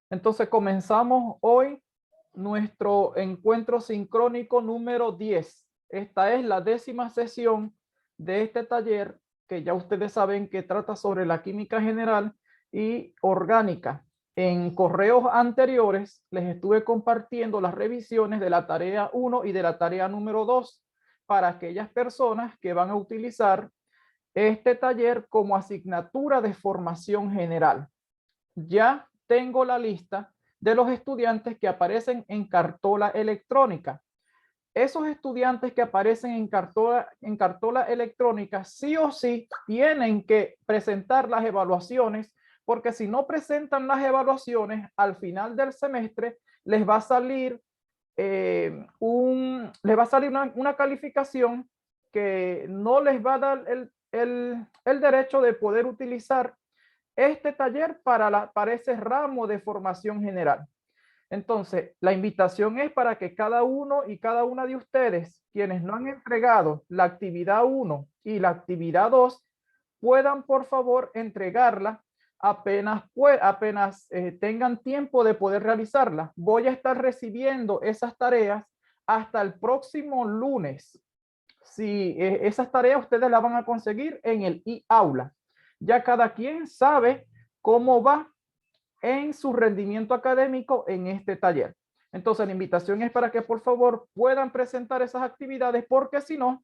Entonces comenzamos hoy nuestro encuentro sincrónico número 10. Esta es la 10ª sesión de este taller que ya ustedes saben que trata sobre la química general y orgánica. En correos anteriores les estuve compartiendo las revisiones de la tarea 1 y de la tarea número 2 para aquellas personas que van a utilizar este taller como asignatura de formación general. Ya tengo la lista de los estudiantes que aparecen en cartola electrónica. Esos estudiantes que aparecen en cartola electrónica sí o sí tienen que presentar las evaluaciones, porque si no presentan las evaluaciones al final del semestre les va a salir una calificación que no les va a dar el derecho de poder utilizar este taller para ese ramo de formación general. Entonces, la invitación es para que cada uno y cada una de ustedes, quienes no han entregado la actividad 1 y la actividad 2, puedan por favor entregarla apenas tengan tiempo de poder realizarla. Voy a estar recibiendo esas tareas hasta el próximo lunes. Si esas tareas ustedes las van a conseguir en el e-aula. Ya cada quien sabe cómo va en su rendimiento académico en este taller. Entonces la invitación es para que por favor puedan presentar esas actividades, porque si no,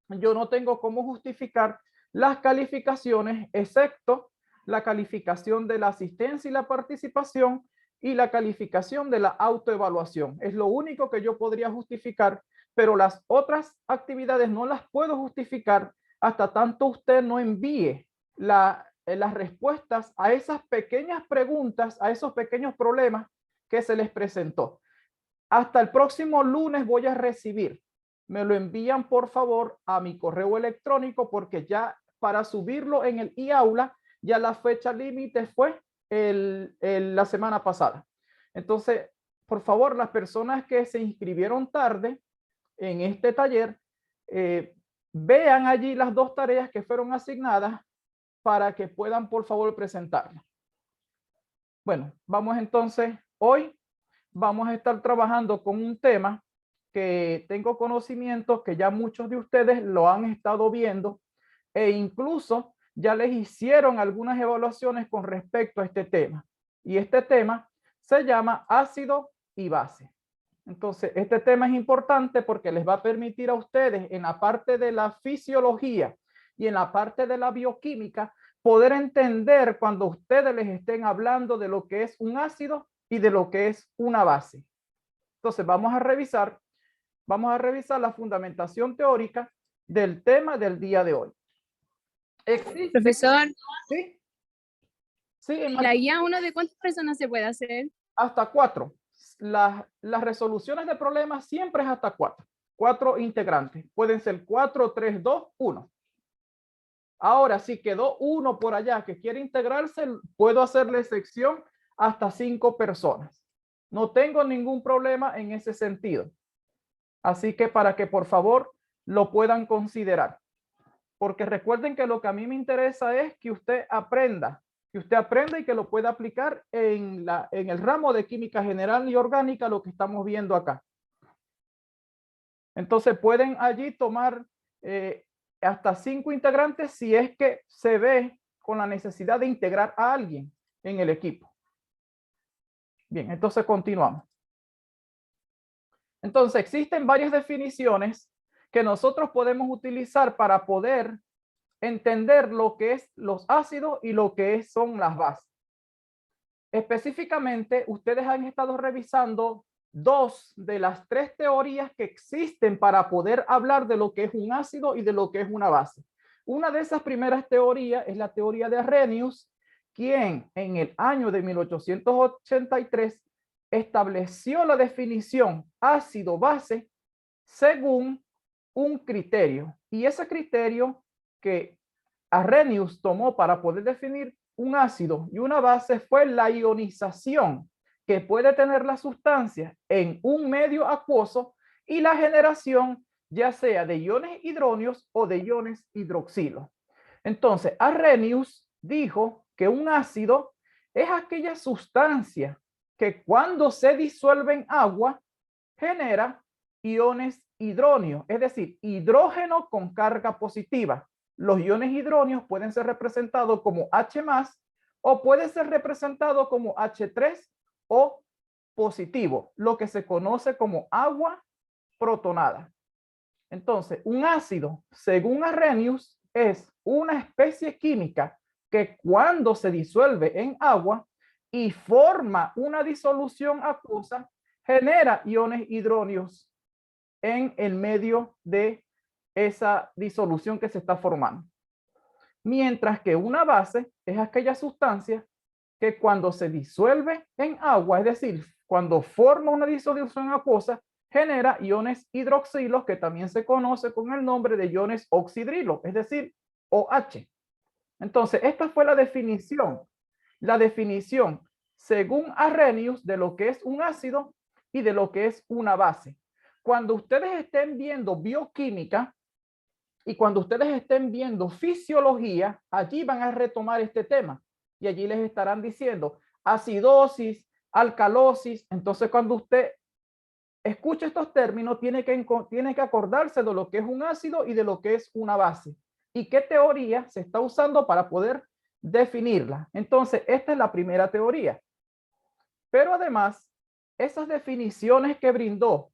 yo no tengo cómo justificar las calificaciones, excepto la calificación de la asistencia y la participación y la calificación de la autoevaluación. Es lo único que yo podría justificar, pero las otras actividades no las puedo justificar hasta tanto usted no envíe las respuestas a esas pequeñas preguntas, a esos pequeños problemas que se les presentó. Hasta el próximo lunes voy a recibir. Me lo envían por favor a mi correo electrónico, porque ya para subirlo en el e-aula, ya la fecha límite fue la semana pasada. Entonces, por favor, las personas que se inscribieron tarde en este taller, vean allí las 2 tareas que fueron asignadas para que puedan por favor presentarlas. Bueno, vamos entonces, hoy vamos a estar trabajando con un tema que tengo conocimiento que ya muchos de ustedes lo han estado viendo, e incluso ya les hicieron algunas evaluaciones con respecto a este tema. Y este tema se llama ácido y base. Entonces, este tema es importante porque les va a permitir a ustedes en la parte de la fisiología y en la parte de la bioquímica poder entender cuando ustedes les estén hablando de lo que es un ácido y de lo que es una base. Entonces, vamos a revisar la fundamentación teórica del tema del día de hoy. ¿Existe? Profesor, ¿Sí? Sí, ¿la guía 1 de cuántas personas se puede hacer? hasta 4. Las resoluciones de problemas siempre es hasta 4. 4 integrantes. Pueden ser 4, 3, 2, 1. Ahora, si quedó uno por allá que quiere integrarse, puedo hacerle sección hasta 5 personas. No tengo ningún problema en ese sentido. Así que para que por favor lo puedan considerar. Porque recuerden que lo que a mí me interesa es que usted aprenda y que lo pueda aplicar en el ramo de química general y orgánica, lo que estamos viendo acá. Entonces pueden allí tomar hasta 5 integrantes si es que se ve con la necesidad de integrar a alguien en el equipo. Bien, entonces continuamos. Entonces existen varias definiciones que nosotros podemos utilizar para poder entender lo que es los ácidos y lo que son las bases. Específicamente, ustedes han estado revisando 2 de las 3 teorías que existen para poder hablar de lo que es un ácido y de lo que es una base. Una de esas primeras teorías es la teoría de Arrhenius, quien en el año de 1883 estableció la definición ácido-base según un criterio. Y ese criterio que Arrhenius tomó para poder definir un ácido y una base fue la ionización que puede tener la sustancia en un medio acuoso y la generación ya sea de iones hidróneos o de iones hidroxilo. Entonces, Arrhenius dijo que un ácido es aquella sustancia que cuando se disuelve en agua genera iones hidróneos, es decir, hidrógeno con carga positiva. Los iones hidróneos pueden ser representados como H+, o puede ser representado como H3 o positivo, lo que se conoce como agua protonada. Entonces, un ácido, según Arrhenius, es una especie química que cuando se disuelve en agua y forma una disolución acuosa, genera iones hidróneos en el medio de esa disolución que se está formando. Mientras que una base es aquella sustancia que cuando se disuelve en agua, es decir, cuando forma una disolución acuosa, genera iones hidroxilos, que también se conoce con el nombre de iones oxidrilo, es decir, OH. Entonces, esta fue la definición. La definición, según Arrhenius, de lo que es un ácido y de lo que es una base. Cuando ustedes estén viendo bioquímica y cuando ustedes estén viendo fisiología, allí van a retomar este tema y allí les estarán diciendo acidosis, alcalosis. Entonces, cuando usted escucha estos términos, tiene que acordarse de lo que es un ácido y de lo que es una base y qué teoría se está usando para poder definirla. Entonces, esta es la primera teoría. Pero además, esas definiciones que brindó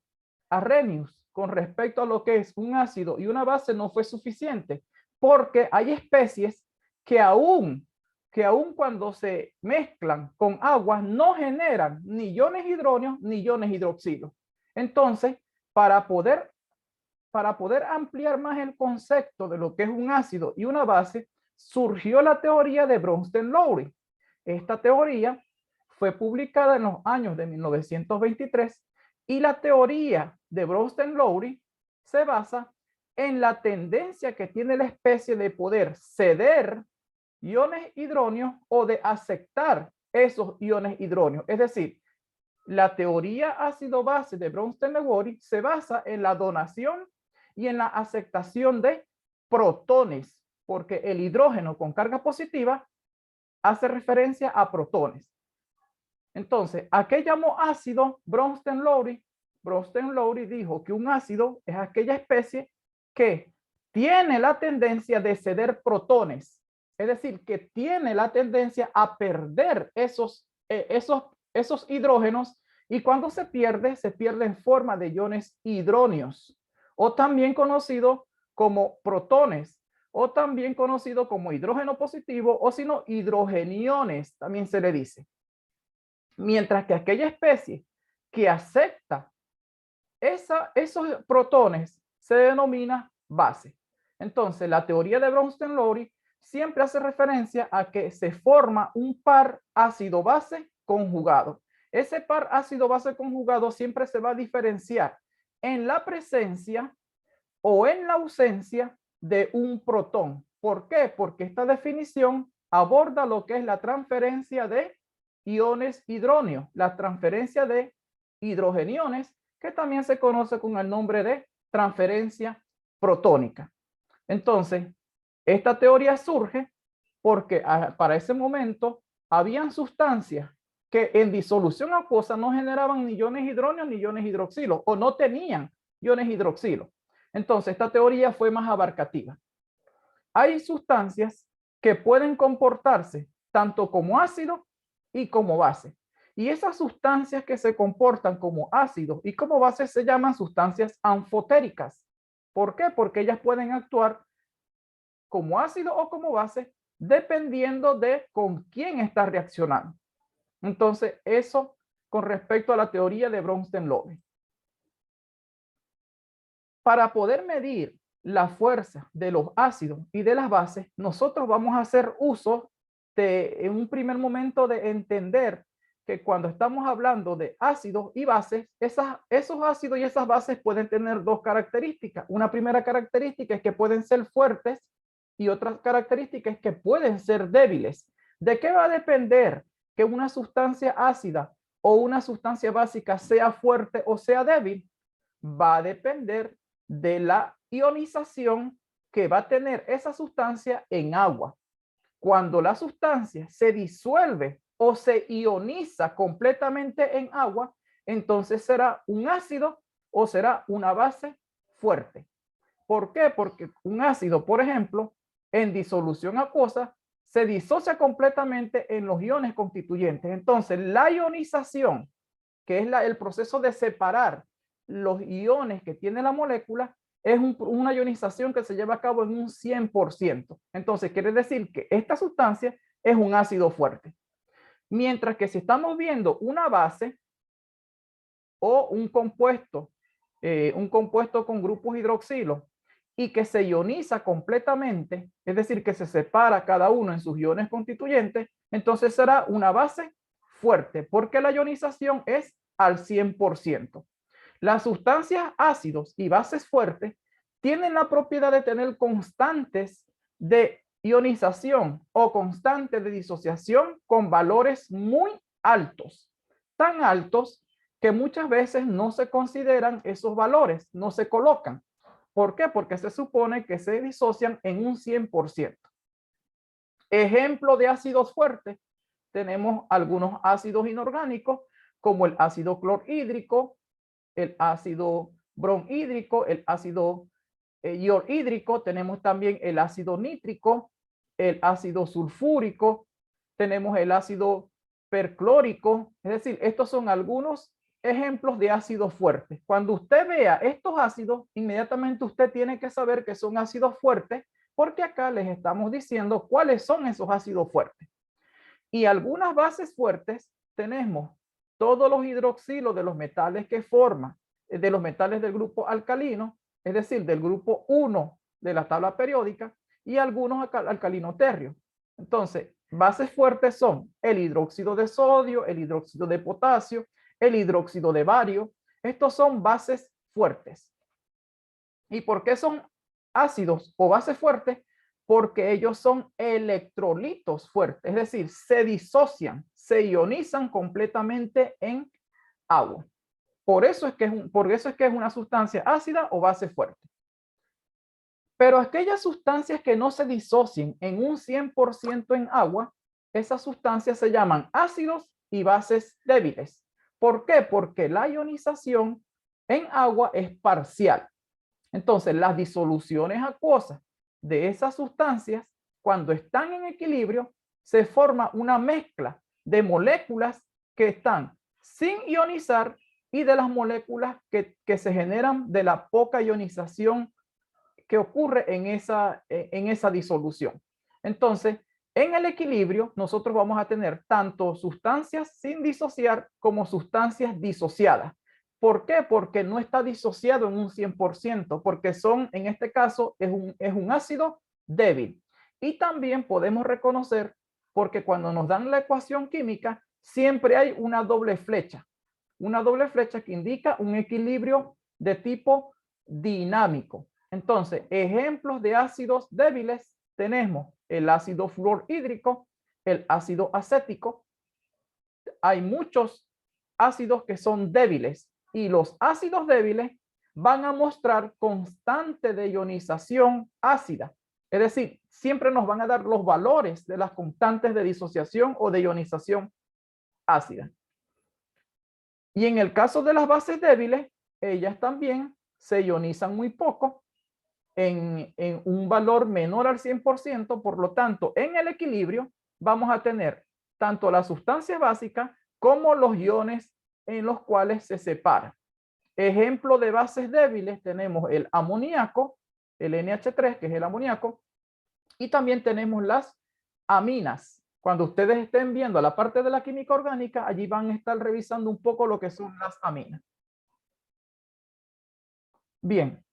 Arrhenius con respecto a lo que es un ácido y una base no fue suficiente, porque hay especies que aún cuando se mezclan con agua no generan ni iones hidróneos ni iones hidroxilos. Entonces, para poder ampliar más el concepto de lo que es un ácido y una base, surgió la teoría de Bronsted-Lowry. Esta teoría fue publicada en los años de 1923 y la teoría de Bronsted-Lowry se basa en la tendencia que tiene la especie de poder ceder iones hidróneos o de aceptar esos iones hidróneos. Es decir, la teoría ácido-base de Bronsted-Lowry se basa en la donación y en la aceptación de protones, porque el hidrógeno con carga positiva hace referencia a protones. Entonces, ¿a qué llamó ácido Bronsted-Lowry? Bronsted-Lowry dijo que un ácido es aquella especie que tiene la tendencia de ceder protones, es decir, que tiene la tendencia a perder esos hidrógenos, y cuando se pierde en forma de iones hidróneos, o también conocido como protones, o también conocido como hidrógeno positivo, o si no, hidrogeniones, también se le dice. Mientras que aquella especie que acepta esos protones se denomina base. Entonces, la teoría de Bronsted-Lowry siempre hace referencia a que se forma un par ácido-base conjugado. Ese par ácido-base conjugado siempre se va a diferenciar en la presencia o en la ausencia de un protón. ¿Por qué? Porque esta definición aborda lo que es la transferencia de iones hidróneos, la transferencia de hidrogeniones, que también se conoce con el nombre de transferencia protónica. Entonces, esta teoría surge porque para ese momento habían sustancias que en disolución acuosa no generaban ni iones hidróneos ni iones hidroxilos, o no tenían iones hidroxilos. Entonces, esta teoría fue más abarcativa. Hay sustancias que pueden comportarse tanto como ácido y como base. Y esas sustancias que se comportan como ácidos y como bases se llaman sustancias anfotéricas. ¿Por qué? Porque ellas pueden actuar como ácido o como base dependiendo de con quién está reaccionando. Entonces, eso con respecto a la teoría de Bronsted-Lowry. Para poder medir la fuerza de los ácidos y de las bases, nosotros vamos a hacer uso en un primer momento de entender que cuando estamos hablando de ácidos y bases, esos ácidos y esas bases pueden tener dos características. Una primera característica es que pueden ser fuertes y otra característica es que pueden ser débiles. ¿De qué va a depender que una sustancia ácida o una sustancia básica sea fuerte o sea débil? Va a depender de la ionización que va a tener esa sustancia en agua. Cuando la sustancia se disuelve o se ioniza completamente en agua, entonces será un ácido o será una base fuerte. ¿Por qué? Porque un ácido, por ejemplo, en disolución acuosa, se disocia completamente en los iones constituyentes. Entonces, la ionización, que es el proceso de separar los iones que tiene la molécula, es una ionización que se lleva a cabo en un 100%. Entonces, quiere decir que esta sustancia es un ácido fuerte. Mientras que si estamos viendo una base o un compuesto con grupos hidroxilos y que se ioniza completamente, es decir, que se separa cada uno en sus iones constituyentes, entonces será una base fuerte, porque la ionización es al 100%. Las sustancias ácidos y bases fuertes tienen la propiedad de tener constantes de ionización o constantes de disociación con valores muy altos, tan altos que muchas veces no se consideran esos valores, no se colocan. ¿Por qué? Porque se supone que se disocian en un 100%. Ejemplo de ácidos fuertes, tenemos algunos ácidos inorgánicos como el ácido clorhídrico, el ácido bronhídrico, el ácido iohídrico, tenemos también el ácido nítrico, el ácido sulfúrico, tenemos el ácido perclórico, es decir, estos son algunos ejemplos de ácidos fuertes. Cuando usted vea estos ácidos, inmediatamente usted tiene que saber que son ácidos fuertes, porque acá les estamos diciendo cuáles son esos ácidos fuertes. Y algunas bases fuertes tenemos todos los hidroxilos de los metales que forman, de los metales del grupo alcalino, es decir, del grupo 1 de la tabla periódica, y algunos alcalinos térreos. Entonces, bases fuertes son el hidróxido de sodio, el hidróxido de potasio, el hidróxido de bario. Estos son bases fuertes. ¿Y por qué son ácidos o bases fuertes? Porque ellos son electrolitos fuertes, es decir, se disocian, se ionizan completamente en agua. Por eso es que es una sustancia ácida o base fuerte. Pero aquellas sustancias que no se disocien en un 100% en agua, esas sustancias se llaman ácidos y bases débiles. ¿Por qué? Porque la ionización en agua es parcial. Entonces, las disoluciones acuosas de esas sustancias, cuando están en equilibrio, se forma una mezcla de moléculas que están sin ionizar y de las moléculas que se generan de la poca ionización que ocurre en esa disolución. Entonces, en el equilibrio, nosotros vamos a tener tanto sustancias sin disociar como sustancias disociadas. ¿Por qué? Porque no está disociado en un 100%, porque en este caso, es un ácido débil. Y también podemos reconocer, porque cuando nos dan la ecuación química, siempre hay una doble flecha que indica un equilibrio de tipo dinámico. Entonces, ejemplos de ácidos débiles tenemos el ácido fluorhídrico, el ácido acético. Hay muchos ácidos que son débiles y los ácidos débiles van a mostrar constante de ionización ácida. Es decir, siempre nos van a dar los valores de las constantes de disociación o de ionización ácida. Y en el caso de las bases débiles, ellas también se ionizan muy poco en un valor menor al 100%, por lo tanto, en el equilibrio vamos a tener tanto la sustancia básica como los iones en los cuales se separan. Ejemplo de bases débiles tenemos el amoníaco, el NH3, que es el amoníaco, y también tenemos las aminas. Cuando ustedes estén viendo la parte de la química orgánica, allí van a estar revisando un poco lo que son las aminas. Bien,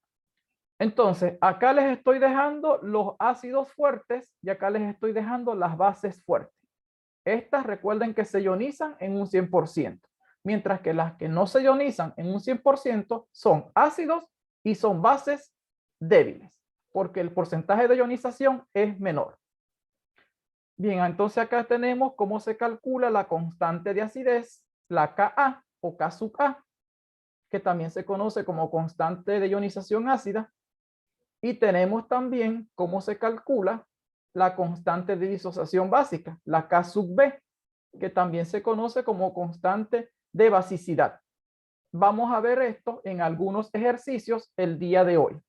entonces acá les estoy dejando los ácidos fuertes y acá les estoy dejando las bases fuertes. Estas recuerden que se ionizan en un 100%, mientras que las que no se ionizan en un 100% son ácidos y son bases débiles, porque el porcentaje de ionización es menor. Bien, entonces acá tenemos cómo se calcula la constante de acidez, la Ka o K sub A, que también se conoce como constante de ionización ácida. Y tenemos también cómo se calcula la constante de disociación básica, la K sub B. que también se conoce como constante de basicidad. Vamos a ver esto en algunos ejercicios el día de hoy.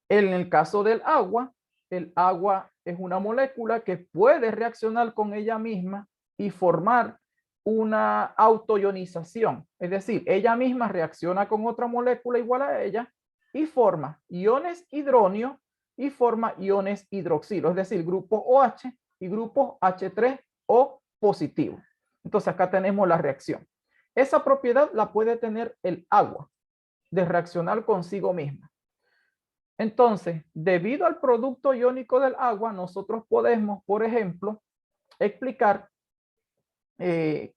En el caso del agua, el agua es una molécula que puede reaccionar con ella misma y formar una autoionización. Es decir, ella misma reacciona con otra molécula igual a ella y forma iones hidronio y forma iones hidroxilo, es decir, grupo OH y grupo H3O positivo. Entonces acá tenemos la reacción. Esa propiedad la puede tener el agua, de reaccionar consigo misma. Entonces, debido al producto iónico del agua, nosotros podemos, por ejemplo, explicar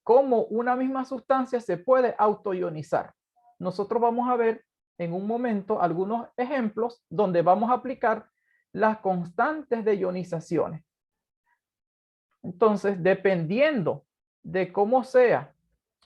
cómo una misma sustancia se puede autoionizar. Nosotros vamos a ver en un momento algunos ejemplos donde vamos a aplicar las constantes de ionizaciones. Entonces, dependiendo de cómo sea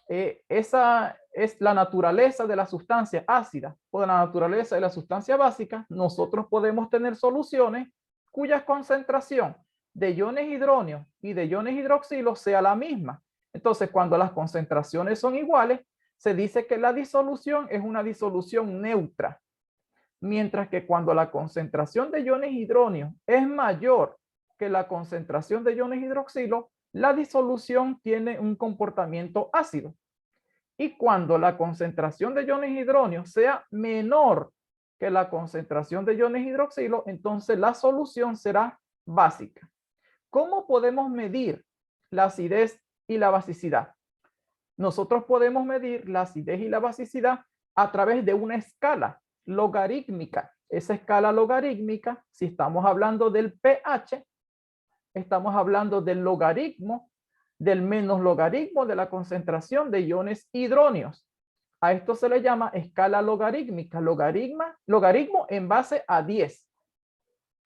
esa es la naturaleza de la sustancia ácida o de la naturaleza de la sustancia básica, nosotros podemos tener soluciones cuya concentración de iones hidróneos y de iones hidroxilo sea la misma. Entonces, cuando las concentraciones son iguales, se dice que la disolución es una disolución neutra. Mientras que cuando la concentración de iones hidróneos es mayor que la concentración de iones hidroxilo, la disolución tiene un comportamiento ácido. Y cuando la concentración de iones hidróneos sea menor que la concentración de iones hidroxilo, entonces la solución será básica. ¿Cómo podemos medir la acidez y la basicidad? Nosotros podemos medir la acidez y la basicidad a través de una escala logarítmica. Esa escala logarítmica, si estamos hablando del pH, estamos hablando del logaritmo, del menos logaritmo de la concentración de iones hidróneos. A esto se le llama escala logarítmica, logaritmo en base a 10.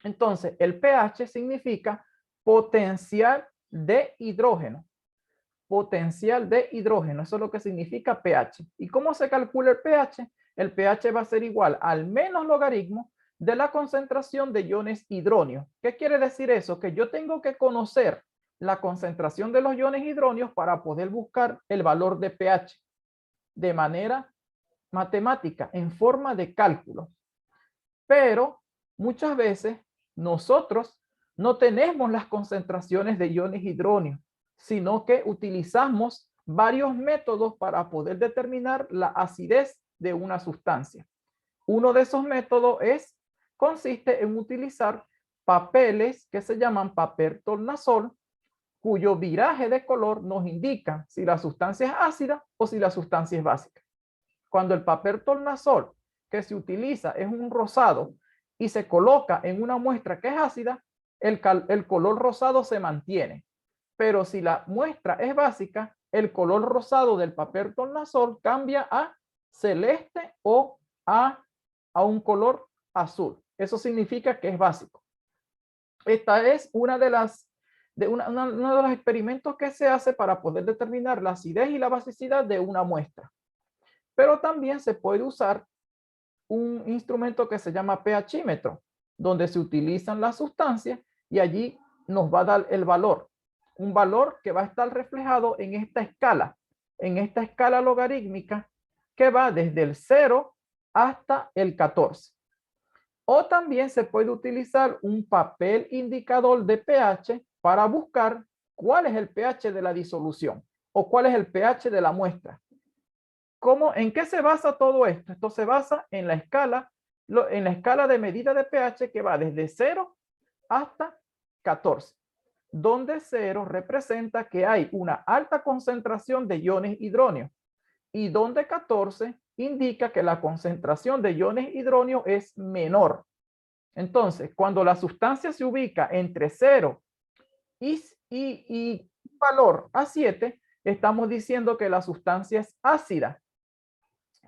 Entonces, el pH significa potencial de hidrógeno. Potencial de hidrógeno, eso es lo que significa pH. ¿Y cómo se calcula el pH? El pH va a ser igual al menos logaritmo de la concentración de iones hidróneos. ¿Qué quiere decir eso? Que yo tengo que conocer la concentración de los iones hidróneos para poder buscar el valor de pH de manera matemática, en forma de cálculo. Pero muchas veces nosotros no tenemos las concentraciones de iones hidróneos, sino que utilizamos varios métodos para poder determinar la acidez de una sustancia. Uno de esos métodos consiste en utilizar papeles que se llaman papel tornasol, cuyo viraje de color nos indica si la sustancia es ácida o si la sustancia es básica. Cuando el papel tornasol que se utiliza es un rosado y se coloca en una muestra que es ácida, el color rosado se mantiene. Pero si la muestra es básica, el color rosado del papel tornasol cambia a celeste o a un color azul. Eso significa que es básico. Esta es uno de los experimentos que se hace para poder determinar la acidez y la basicidad de una muestra. Pero también se puede usar un instrumento que se llama pHímetro, donde se utilizan las sustancias y allí nos va a dar el valor. Un valor que va a estar reflejado en esta escala logarítmica que va desde el 0 hasta el 14. O también se puede utilizar un papel indicador de pH para buscar cuál es el pH de la disolución o cuál es el pH de la muestra. ¿En qué se basa todo esto? Esto se basa en la escala de medida de pH que va desde 0 hasta 14, donde 0 representa que hay una alta concentración de iones hidróneos y donde 14 indica que la concentración de iones hidróneos es menor. Entonces, cuando la sustancia se ubica entre 0 y valor a 7, estamos diciendo que la sustancia es ácida.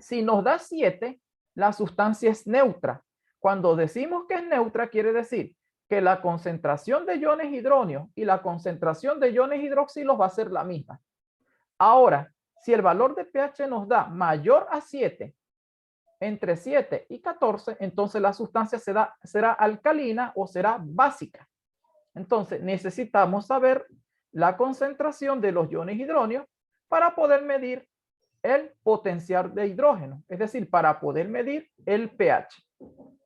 Si nos da 7, la sustancia es neutra. Cuando decimos que es neutra, quiere decir que la concentración de iones hidróneos y la concentración de iones hidroxilos va a ser la misma. Ahora, si el valor de pH nos da mayor a 7, entre 7 y 14, entonces la sustancia será alcalina o será básica. Entonces necesitamos saber la concentración de los iones hidróneos para poder medir el potencial de hidrógeno, es decir, para poder medir el pH.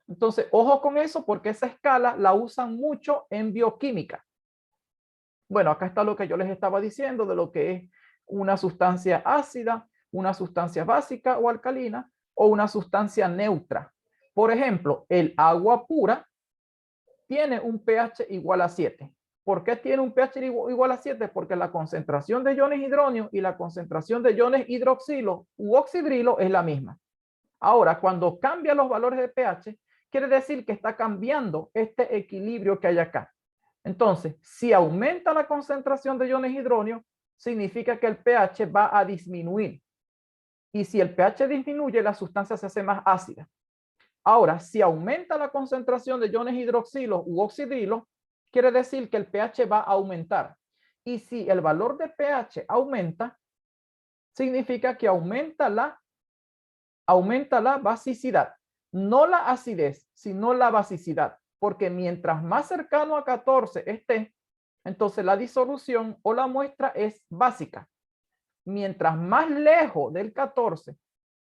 Entonces, ojo con eso porque esa escala la usan mucho en bioquímica. Bueno, acá está lo que yo les estaba diciendo de lo que es una sustancia ácida, una sustancia básica o alcalina o una sustancia neutra. Por ejemplo, el agua pura tiene un pH igual a 7. ¿Por qué tiene un pH igual a 7? Porque la concentración de iones hidróneo y la concentración de iones hidroxilo u oxidrilo es la misma. Ahora, cuando cambia los valores de pH, quiere decir que está cambiando este equilibrio que hay acá. Entonces, si aumenta la concentración de iones hidróneo, significa que el pH va a disminuir. Y si el pH disminuye, la sustancia se hace más ácida. Ahora, si aumenta la concentración de iones hidroxilo u oxidrilo, quiere decir que el pH va a aumentar. Y si el valor de pH aumenta, significa que aumenta la basicidad. No la acidez, sino la basicidad. Porque mientras más cercano a 14 esté, entonces la disolución o la muestra es básica. Mientras más lejos del 14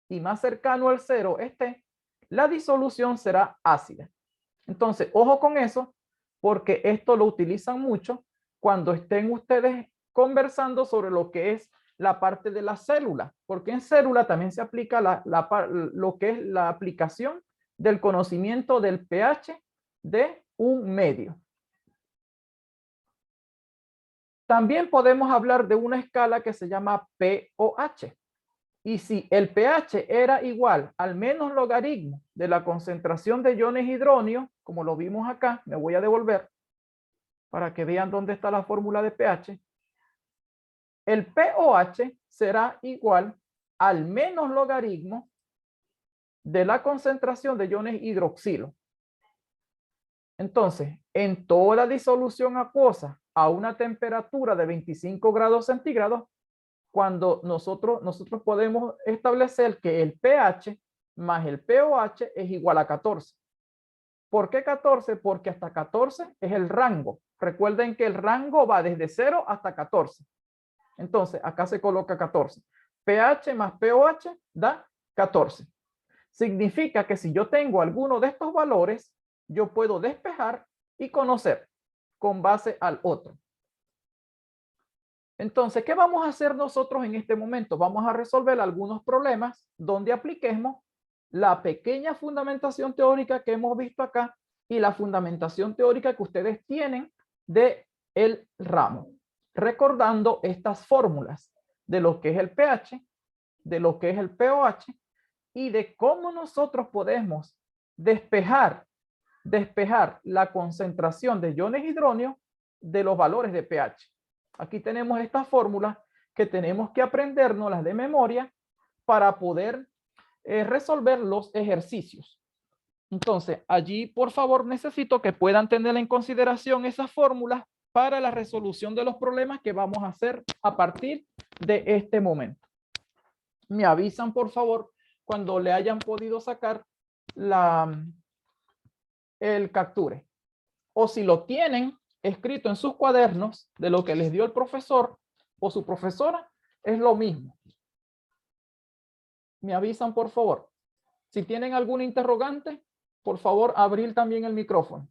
y más cercano al 0 esté, la disolución será ácida. Entonces, ojo con eso, porque esto lo utilizan mucho cuando estén ustedes conversando sobre lo que es la parte de la célula, porque en célula también se aplica lo que es la aplicación del conocimiento del pH de un medio. También podemos hablar de una escala que se llama pOH. Y si el pH era igual al menos logaritmo de la concentración de iones hidróneos, como lo vimos acá, me voy a devolver para que vean dónde está la fórmula de pH. El pOH será igual al menos logaritmo de la concentración de iones hidroxilo. Entonces, en toda disolución acuosa a una temperatura de 25 grados centígrados, cuando nosotros podemos establecer que el pH más el pOH es igual a 14. ¿Por qué 14? Porque hasta 14 es el rango. Recuerden que el rango va desde 0 hasta 14. Entonces, acá se coloca 14. pH más pOH da 14. Significa que si yo tengo alguno de estos valores, yo puedo despejar y conocer con base al otro. Entonces, ¿qué vamos a hacer nosotros en este momento? Vamos a resolver algunos problemas donde apliquemos la pequeña fundamentación teórica que hemos visto acá y la fundamentación teórica que ustedes tienen de el ramo, recordando estas fórmulas de lo que es el pH, de lo que es el pOH y de cómo nosotros podemos despejar la concentración de iones hidróneos de los valores de pH. Aquí tenemos estas fórmulas que tenemos que aprendernos de memoria para poder resolver los ejercicios. Entonces, allí, por favor, necesito que puedan tener en consideración esas fórmulas para la resolución de los problemas que vamos a hacer a partir de este momento. Me avisan, por favor, cuando le hayan podido sacar el capture. O si lo tienen escrito en sus cuadernos de lo que les dio el profesor o su profesora, es lo mismo. Me avisan, por favor. Si tienen algún interrogante, por favor, abrir también el micrófono.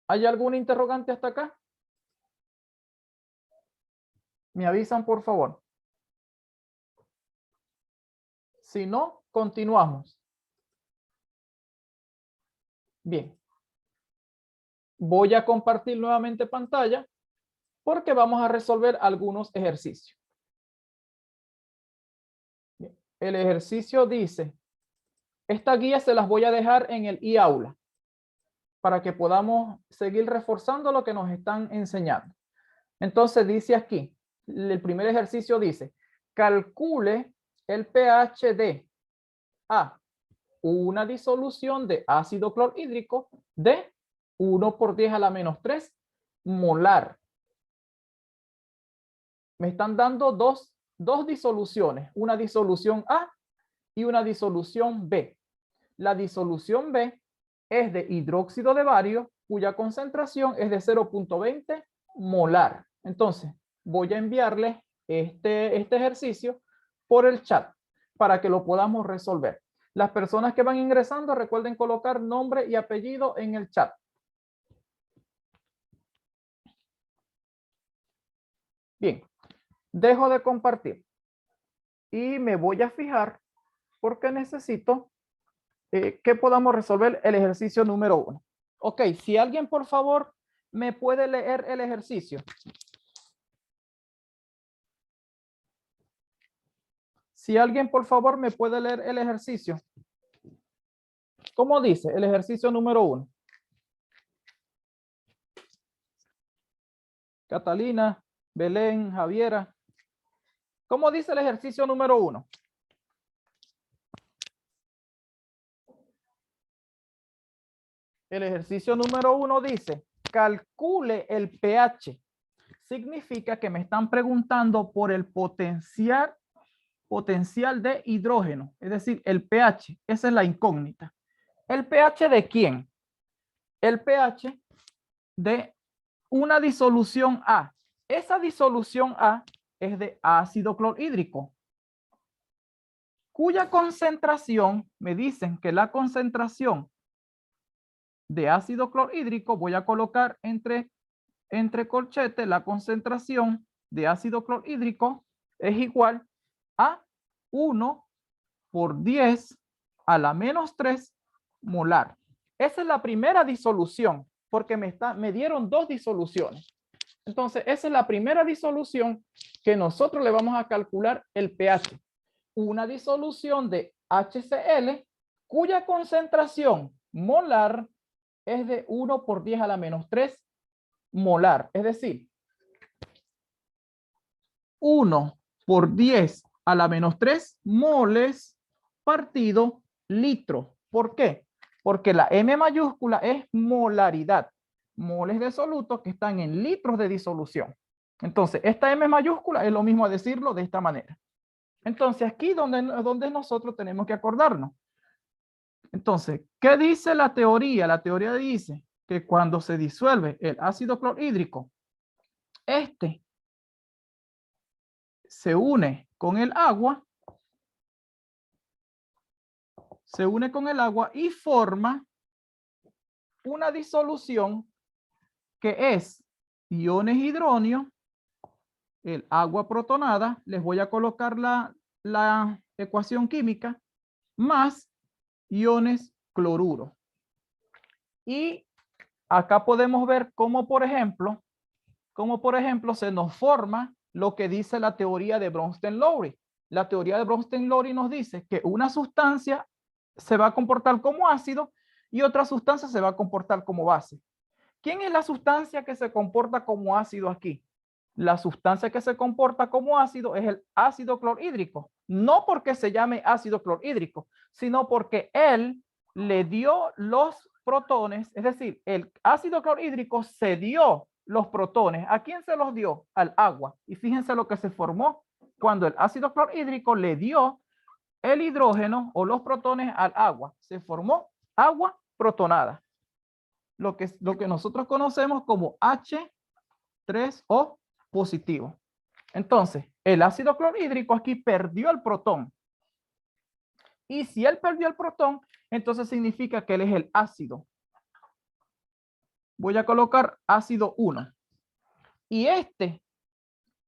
¿Hay algún interrogante hasta acá? Me avisan, por favor. Si no, continuamos. Bien. Voy a compartir nuevamente pantalla porque vamos a resolver algunos ejercicios. Bien. El ejercicio dice, esta guía se las voy a dejar en el e-aula para que podamos seguir reforzando lo que nos están enseñando. Entonces dice aquí, el primer ejercicio dice, calcule el pH de A, una disolución de ácido clorhídrico de 1 por 10 a la menos 3 molar. Me están dando dos disoluciones, una disolución A y una disolución B. La disolución B es de hidróxido de bario cuya concentración es de 0.20 molar. Entonces, voy a enviarles este ejercicio por el chat para que lo podamos resolver. Las personas que van ingresando, recuerden colocar nombre y apellido en el chat. Bien, dejo de compartir y me voy a fijar porque necesito que podamos resolver el ejercicio número 1. Ok, si alguien por favor me puede leer el ejercicio. Si alguien por favor me puede leer el ejercicio. ¿Cómo dice el ejercicio número 1? Catalina, Belén, Javiera. ¿Cómo dice el ejercicio número 1? El ejercicio número 1 dice, calcule el pH. Significa que me están preguntando por el potencial de hidrógeno, es decir, el pH. Esa es la incógnita. ¿El pH de quién? El pH de una disolución A. Esa disolución A es de ácido clorhídrico, cuya concentración, me dicen que la concentración de ácido clorhídrico, voy a colocar entre corchetes, la concentración de ácido clorhídrico es igual a 1 por 10 a la menos 3 molar. Esa es la primera disolución, porque me dieron 2 disoluciones. Entonces, esa es la primera disolución que nosotros le vamos a calcular el pH. Una disolución de HCl cuya concentración molar es de 1 por 10 a la menos 3 molar. Es decir, 1 por 10 a la menos 3 moles partido litro. ¿Por qué? Porque la M mayúscula es molaridad. Moles de soluto que están en litros de disolución. Entonces, esta M mayúscula es lo mismo a decirlo de esta manera. Entonces, aquí donde nosotros tenemos que acordarnos. Entonces, ¿qué dice la teoría? La teoría dice que cuando se disuelve el ácido clorhídrico, este se une con el agua, y forma una disolución que es iones hidróneo, el agua protonada, les voy a colocar la ecuación química, más iones cloruro. Y acá podemos ver cómo, por ejemplo, se nos forma lo que dice la teoría de Bronsted-Lowry. La teoría de Bronsted-Lowry nos dice que una sustancia se va a comportar como ácido y otra sustancia se va a comportar como base. ¿Quién es la sustancia que se comporta como ácido aquí? La sustancia que se comporta como ácido es el ácido clorhídrico. No porque se llame ácido clorhídrico, sino porque él le dio los protones, es decir, el ácido clorhídrico cedió los protones. ¿A quién se los dio? Al agua. Y fíjense lo que se formó cuando el ácido clorhídrico le dio el hidrógeno o los protones al agua. Se formó agua protonada. Lo que nosotros conocemos como H3O positivo. Entonces, el ácido clorhídrico aquí perdió el protón. Y si él perdió el protón, entonces significa que él es el ácido. Voy a colocar ácido 1. Y este,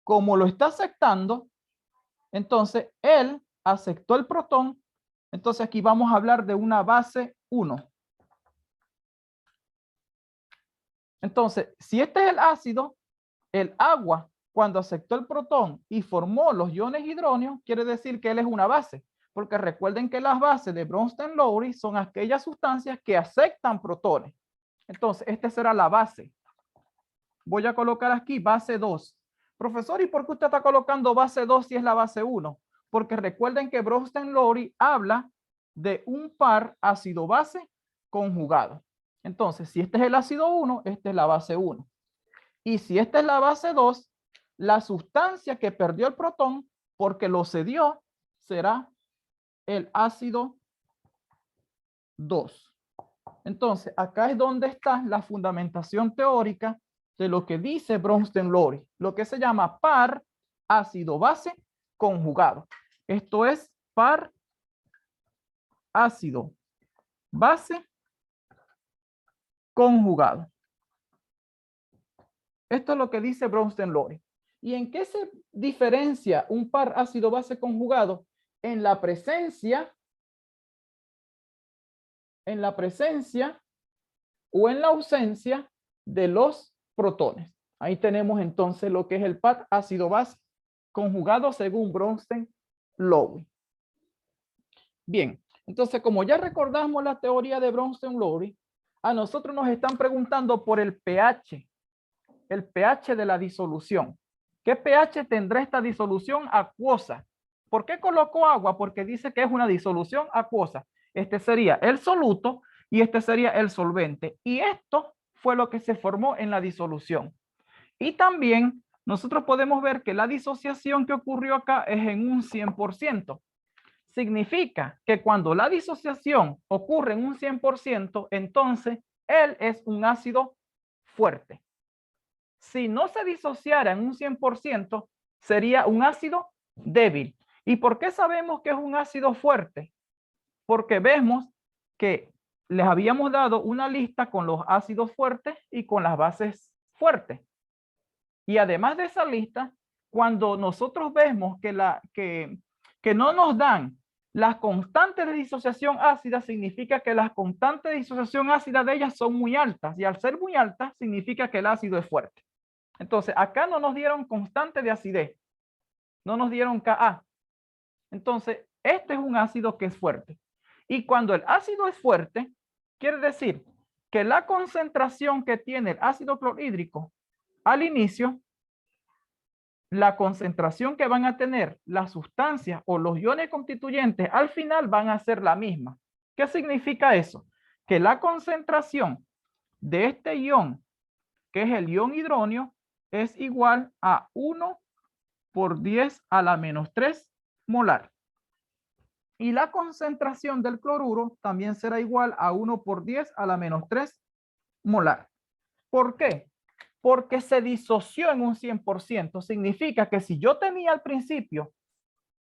como lo está aceptando, entonces él aceptó el protón. Entonces aquí vamos a hablar de una base 1. Entonces, si este es el ácido, el agua, cuando aceptó el protón y formó los iones hidróneos, quiere decir que él es una base. Porque recuerden que las bases de Bronsted-Lowry son aquellas sustancias que aceptan protones. Entonces, esta será la base. Voy a colocar aquí base 2. Profesor, ¿y por qué usted está colocando base 2 si es la base 1? Porque recuerden que Bronsted-Lowry habla de un par ácido-base conjugado. Entonces, si este es el ácido 1, esta es la base 1. Y si esta es la base 2, la sustancia que perdió el protón porque lo cedió será el ácido 2. Entonces, acá es donde está la fundamentación teórica de lo que dice Bronsted-Lowry, lo que se llama par ácido-base conjugado. Esto es par ácido-base conjugado. Esto es lo que dice Bronsted-Lowry. ¿Y en qué se diferencia un par ácido-base conjugado? En la presencia o en la ausencia de los protones. Ahí tenemos entonces lo que es el par ácido-base conjugado según Bronsted-Lowry. Bien, entonces como ya recordamos la teoría de Bronsted-Lowry, a nosotros nos están preguntando por el pH de la disolución. ¿Qué pH tendrá esta disolución acuosa? ¿Por qué colocó agua? Porque dice que es una disolución acuosa. Este sería el soluto y este sería el solvente. Y esto fue lo que se formó en la disolución. Y también nosotros podemos ver que la disociación que ocurrió acá es en un 100%. Significa que cuando la disociación ocurre en un 100%, entonces él es un ácido fuerte. Si no se disociara en un 100%, sería un ácido débil. ¿Y por qué sabemos que es un ácido fuerte? Porque vemos que les habíamos dado una lista con los ácidos fuertes y con las bases fuertes. Y además de esa lista, cuando nosotros vemos que no nos dan las constantes de disociación ácida, significa que las constantes de disociación ácida de ellas son muy altas. Y al ser muy altas, significa que el ácido es fuerte. Entonces, acá no nos dieron constante de acidez. No nos dieron Ka. Entonces, este es un ácido que es fuerte. Y cuando el ácido es fuerte, quiere decir que la concentración que tiene el ácido clorhídrico al inicio, la concentración que van a tener las sustancias o los iones constituyentes al final van a ser la misma. ¿Qué significa eso? Que la concentración de este ion, que es el ion hidronio, es igual a 1 por 10 a la menos 3 molar. Y la concentración del cloruro también será igual a 1 por 10 a la menos 3 molar. ¿Por qué? Porque se disoció en un 100%. Significa que si yo tenía al principio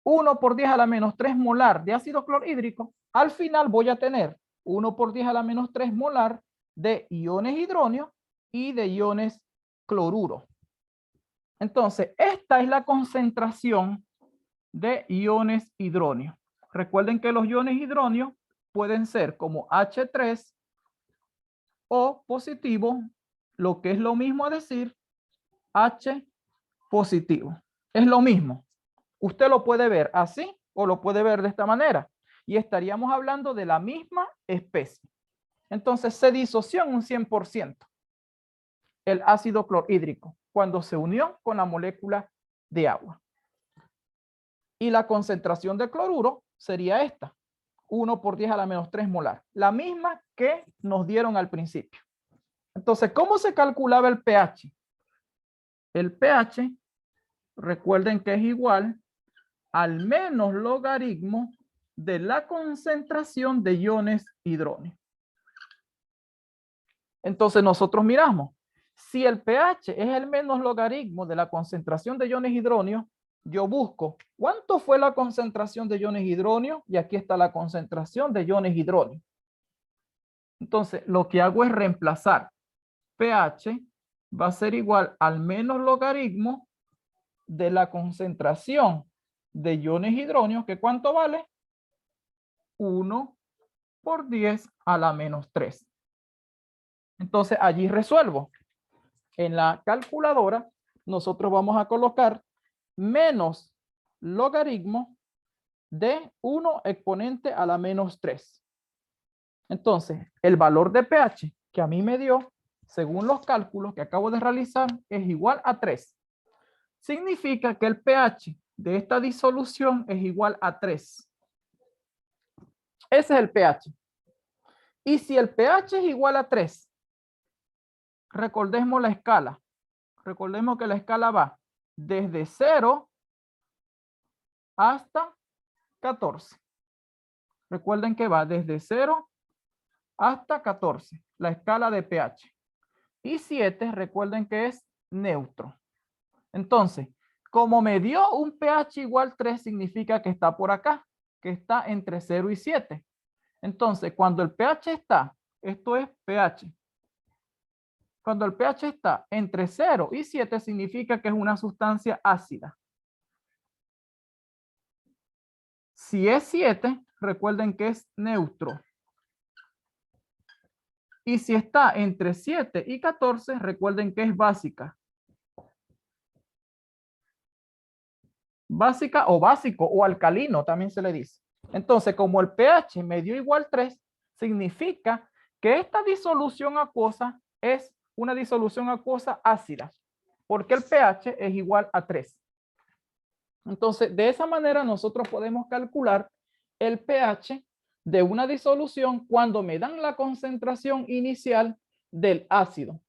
1 por 10 a la menos 3 molar de ácido clorhídrico, al final voy a tener 1 por 10 a la menos 3 molar de iones hidróneo y de iones cloruro. Entonces, esta es la concentración de iones hidróneos. Recuerden que los iones hidróneos pueden ser como H3 o positivo, lo que es lo mismo a decir H positivo. Es lo mismo. Usted lo puede ver así o lo puede ver de esta manera. Y estaríamos hablando de la misma especie. Entonces se disoció en un 100% el ácido clorhídrico cuando se unió con la molécula de agua. Y la concentración de cloruro sería esta, 1 por 10 a la menos 3 molar, la misma que nos dieron al principio. Entonces, ¿cómo se calculaba el pH? El pH, recuerden que es igual al menos logaritmo de la concentración de iones hidróneos. Entonces nosotros miramos, si el pH es el menos logaritmo de la concentración de iones hidróneos, yo busco cuánto fue la concentración de iones hidróneos y aquí está la concentración de iones hidróneos. Entonces lo que hago es reemplazar pH va a ser igual al menos logaritmo de la concentración de iones hidróneos, que ¿cuánto vale? 1 por 10 a la menos 3. Entonces allí resuelvo. En la calculadora nosotros vamos a colocar menos logaritmo de 1 exponente a la menos 3. Entonces el valor de pH que a mí me dio, según los cálculos que acabo de realizar, es igual a 3. Significa que el pH de esta disolución es igual a 3. Ese es el pH. Y si el pH es igual a 3, recordemos la escala. Recordemos que la escala va desde 0 hasta 14. Recuerden que va desde 0 hasta 14, la escala de pH. Y 7, recuerden que es neutro. Entonces, como me dio un pH igual 3, significa que está por acá, que está entre 0 y 7. Entonces, cuando el pH está, esto es pH. Cuando el pH está entre 0 y 7, significa que es una sustancia ácida. Si es 7, recuerden que es neutro. Y si está entre 7 y 14, recuerden que es básica. Básica o básico o alcalino también se le dice. Entonces, como el pH me dio igual 3, significa que esta disolución acuosa es una disolución acuosa ácida, porque el pH es igual a 3. Entonces, de esa manera nosotros podemos calcular el pH de una disolución cuando me dan la concentración inicial del ácido.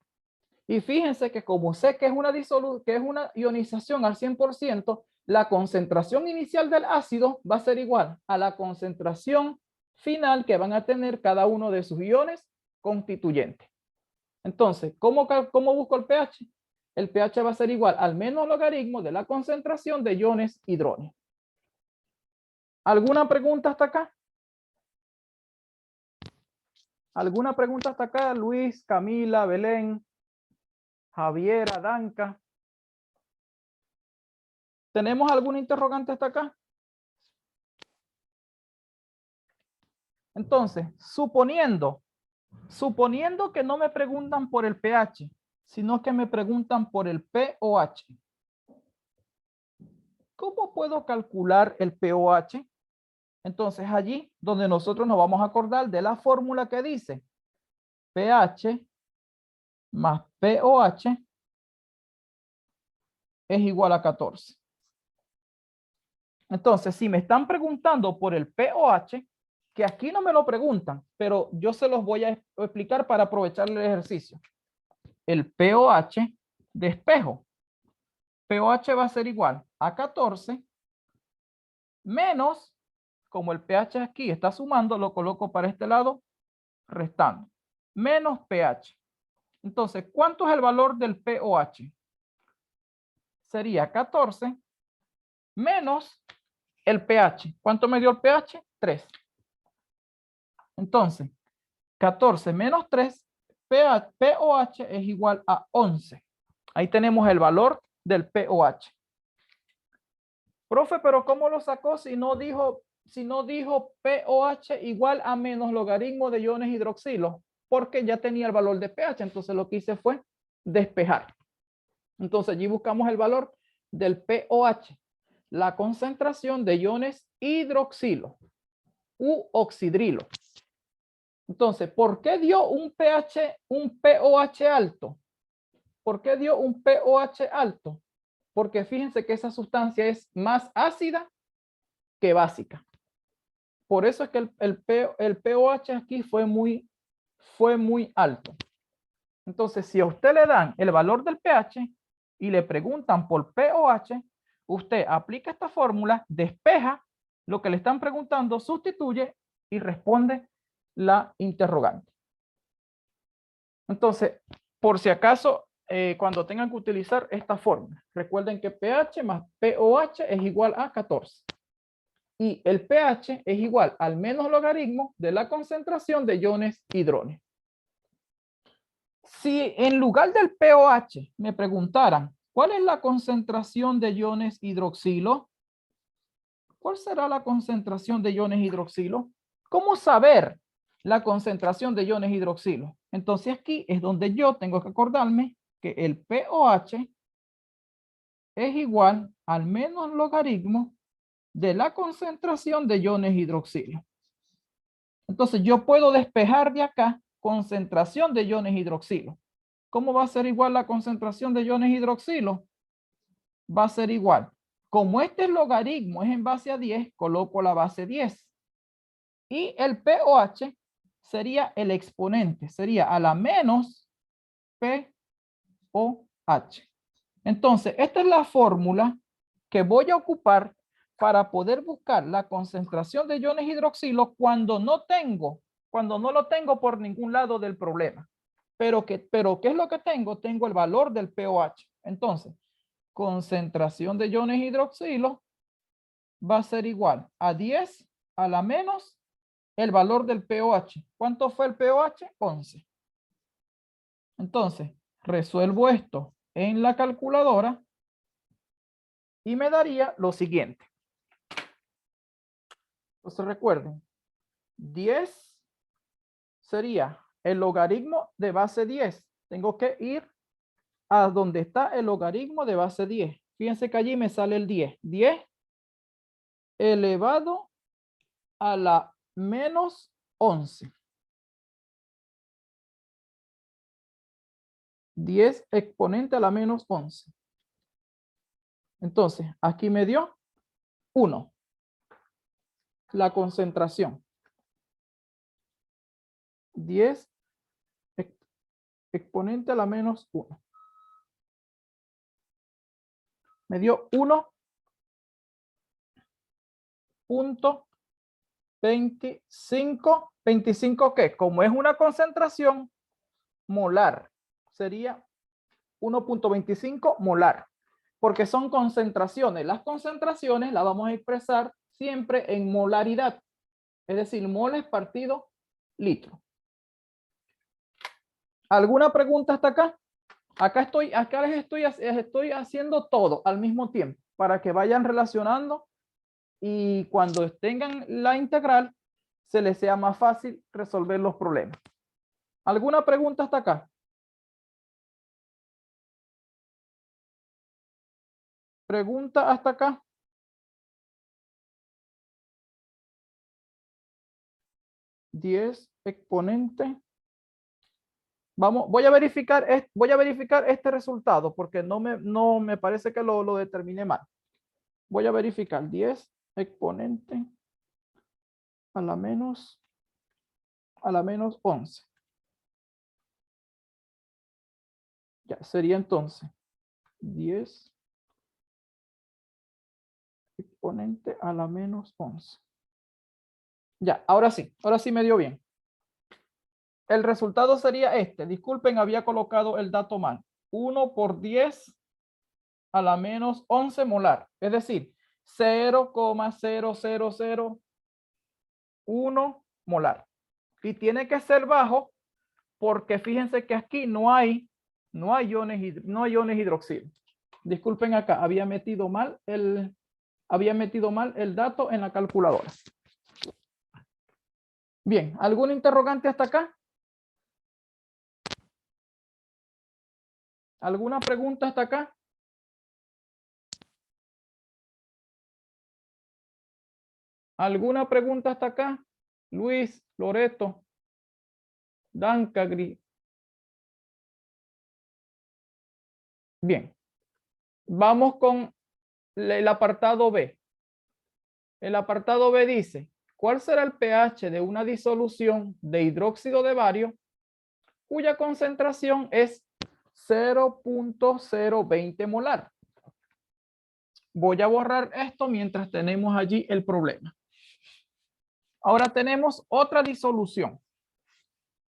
Y fíjense que como sé que es una ionización al 100%, la concentración inicial del ácido va a ser igual a la concentración final que van a tener cada uno de sus iones constituyentes. Entonces, ¿cómo busco el pH? El pH va a ser igual al menos logaritmo de la concentración de iones hidrógeno. ¿Alguna pregunta hasta acá? ¿Alguna pregunta hasta acá? Luis, Camila, Belén, Javiera, Danca. ¿Tenemos algún interrogante hasta acá? Entonces, suponiendo que no me preguntan por el pH, sino que me preguntan por el pOH. ¿Cómo puedo calcular el pOH? Entonces, allí donde nosotros nos vamos a acordar de la fórmula que dice pH más pOH es igual a 14. Entonces, si me están preguntando por el pOH, que aquí no me lo preguntan, pero yo se los voy a explicar para aprovechar el ejercicio. El pOH de espejo. pOH va a ser igual a 14 menos, como el pH aquí está sumando, lo coloco para este lado, restando, menos pH. Entonces, ¿cuánto es el valor del pOH? Sería 14 menos el pH. ¿Cuánto me dio el pH? 3. Entonces, 14 menos 3, pOH es igual a 11. Ahí tenemos el valor del pOH. Profe, pero ¿cómo lo sacó si no dijo pOH igual a menos logaritmo de iones hidroxilo? Porque ya tenía el valor de pH, entonces lo que hice fue despejar. Entonces allí buscamos el valor del pOH, la concentración de iones hidroxilo u oxidrilo. Entonces, ¿por qué dio un pOH alto? ¿Por qué dio un pOH alto? Porque fíjense que esa sustancia es más ácida que básica. Por eso es que el pOH aquí fue muy alto. Entonces, si a usted le dan el valor del pH y le preguntan por pOH, usted aplica esta fórmula, despeja lo que le están preguntando, sustituye y responde la interrogante. Entonces, por si acaso, cuando tengan que utilizar esta fórmula, recuerden que pH más pOH es igual a 14. Y el pH es igual al menos logaritmo de la concentración de iones hidrógeno. Si en lugar del pOH me preguntaran, ¿cuál es la concentración de iones hidroxilo? ¿Cuál será la concentración de iones hidroxilo? ¿Cómo saber la concentración de iones hidroxilo? Entonces aquí es donde yo tengo que acordarme que el pOH es igual al menos logaritmo de la concentración de iones hidroxilo. Entonces yo puedo despejar de acá concentración de iones hidroxilo. ¿Cómo va a ser igual la concentración de iones hidroxilo? Va a ser igual. Como este logaritmo es en base a 10, coloco la base 10. Y el pOH sería el exponente, sería a la menos pOH. Entonces, esta es la fórmula que voy a ocupar para poder buscar la concentración de iones hidroxilo cuando no tengo Cuando no lo tengo por ningún lado del problema. Pero ¿qué es lo que tengo? Tengo el valor del pOH. Entonces, concentración de iones hidroxilo va a ser igual a 10 a la menos el valor del pOH. ¿Cuánto fue el pOH? 11. Entonces, resuelvo esto en la calculadora y me daría lo siguiente. Entonces recuerden, 10 sería el logaritmo de base 10. Tengo que ir a donde está el logaritmo de base 10. Fíjense que allí me sale el 10. 10 elevado a la menos 11. 10 exponente a la menos 11. Entonces, aquí me dio 1. La concentración. 10 exponente a la menos 1. Me dio 1.25. ¿25 qué? Como es una concentración molar, sería 1.25 molar. Porque son concentraciones. Las concentraciones las vamos a expresar siempre en molaridad. Es decir, moles partido litro. ¿Alguna pregunta hasta acá? Acá les estoy haciendo todo al mismo tiempo para que vayan relacionando y cuando tengan la integral se les sea más fácil resolver los problemas. ¿Alguna pregunta hasta acá? ¿Pregunta hasta acá? ¿10 exponente? Voy a verificar este resultado porque no me parece que lo determiné mal. Voy a verificar 10 exponente a la menos 11. Ya, sería entonces 10 exponente a la menos 11. Ya, ahora sí me dio bien. El resultado sería este. Disculpen, había colocado el dato mal. 1 por 10 a la menos 11 molar. Es decir, 0,0001 molar. Y tiene que ser bajo porque fíjense que aquí no hay iones hidroxilo. Disculpen acá, había metido mal el dato en la calculadora. Bien, ¿algún interrogante hasta acá? ¿Alguna pregunta hasta acá? ¿Alguna pregunta hasta acá? Luis, Loreto, Danca, Gris. Bien, vamos con el apartado B. El apartado B dice, ¿cuál será el pH de una disolución de hidróxido de bario cuya concentración es 0.020 molar? Voy a borrar esto mientras tenemos allí el problema. Ahora tenemos otra disolución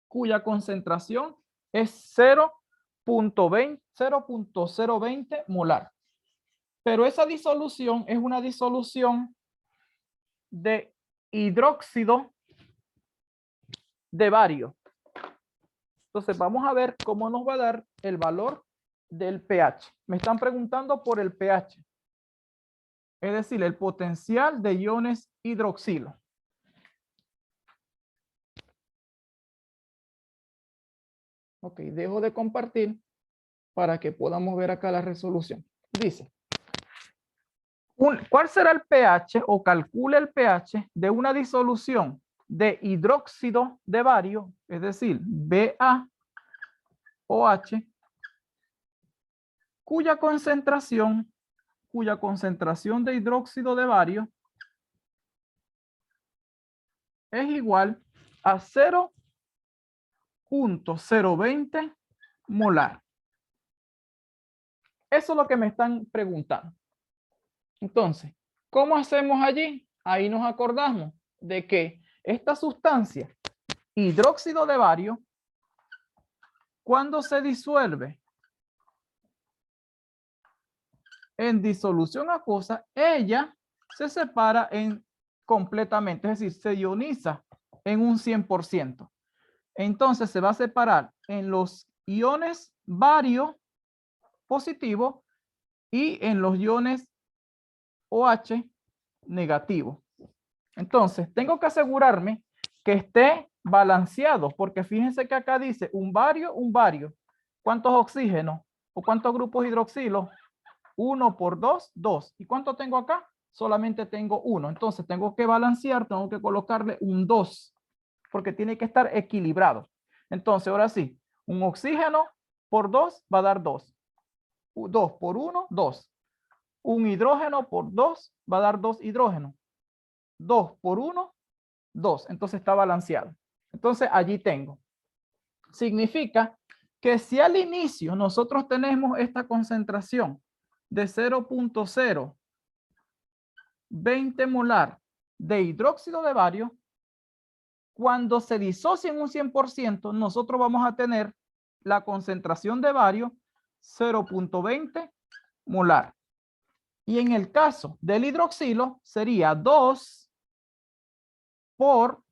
cuya concentración es 0.020 molar. Pero esa disolución es una disolución de hidróxido de bario. Entonces vamos a ver cómo nos va a dar el valor del pH. Me están preguntando por el pH. Es decir, el potencial de iones hidroxilo. Ok, dejo de compartir para que podamos ver acá la resolución. Dice, ¿cuál será el pH o calcula el pH de una disolución de hidróxido de bario, es decir, BaOH, cuya concentración de hidróxido de bario es igual a 0.020 molar? Eso es lo que me están preguntando. Entonces, ¿cómo hacemos allí? Ahí nos acordamos de que esta sustancia hidróxido de bario, cuando se disuelve en disolución acuosa, ella se separa completamente, es decir, se ioniza en un 100%. Entonces se va a separar en los iones bario positivo y en los iones OH negativo. Entonces tengo que asegurarme que esté balanceado, porque fíjense que acá dice un bario. ¿Cuántos oxígenos o cuántos grupos hidroxilo? 1 por 2, 2. ¿Y cuánto tengo acá? Solamente tengo 1. Entonces tengo que balancear, tengo que colocarle un 2, porque tiene que estar equilibrado. Entonces ahora sí, un oxígeno por 2 va a dar 2. 2 por 1, 2. Un hidrógeno por 2 va a dar 2 hidrógenos. 2 por 1, 2. Entonces está balanceado. Entonces allí tengo. Significa que si al inicio nosotros tenemos esta concentración de 0.020 molar de hidróxido de bario, cuando se disocie en un 100%, nosotros vamos a tener la concentración de bario 0.20 molar. Y en el caso del hidroxilo sería 2 por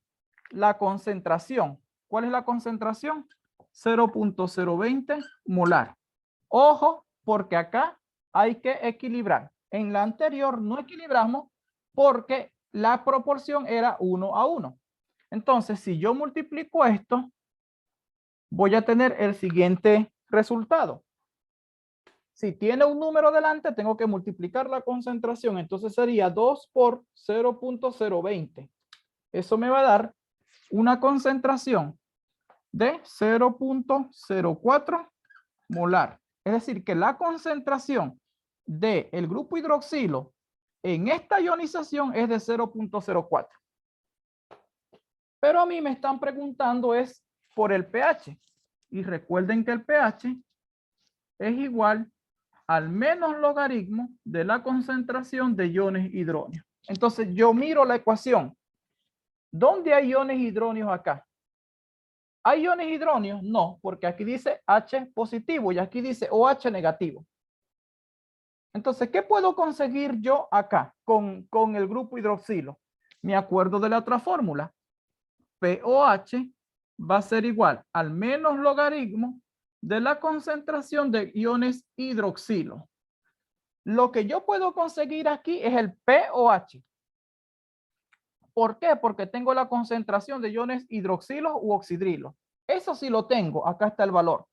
la concentración. ¿Cuál es la concentración? 0.020 molar. Ojo, porque acá hay que equilibrar. En la anterior no equilibramos porque la proporción era 1 a 1. Entonces, si yo multiplico esto, voy a tener el siguiente resultado. Si tiene un número delante, tengo que multiplicar la concentración. Entonces sería 2 por 0.020. Eso me va a dar una concentración de 0.04 molar. Es decir, que la concentración del grupo hidroxilo en esta ionización es de 0.04. Pero a mí me están preguntando es por el pH. Y recuerden que el pH es igual al menos logaritmo de la concentración de iones hidróneos. Entonces yo miro la ecuación. ¿Dónde hay iones hidróneos acá? ¿Hay iones hidróneos? No, porque aquí dice H positivo y aquí dice OH negativo. Entonces, ¿qué puedo conseguir yo acá con el grupo hidroxilo? Me acuerdo de la otra fórmula. POH va a ser igual al menos logaritmo de la concentración de iones hidroxilo. Lo que yo puedo conseguir aquí es el POH. ¿Por qué? Porque tengo la concentración de iones hidroxilos u oxidrilos. Eso sí lo tengo. Acá está el valor.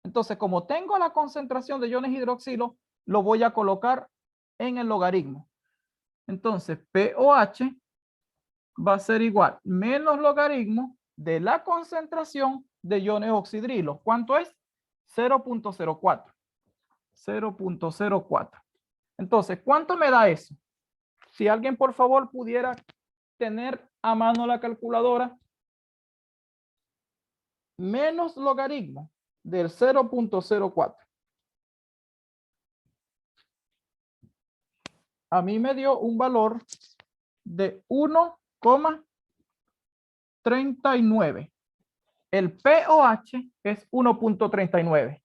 Entonces, como tengo la concentración de iones hidroxilo, lo voy a colocar en el logaritmo. Entonces, POH va a ser igual menos logaritmo de la concentración de iones oxidrilos. ¿Cuánto es? 0.04. 0.04. Entonces, ¿cuánto me da eso? Si alguien por favor pudiera tener a mano la calculadora, menos logaritmo del 0.04. A mí me dio un valor de 1,39. El POH es 1.39.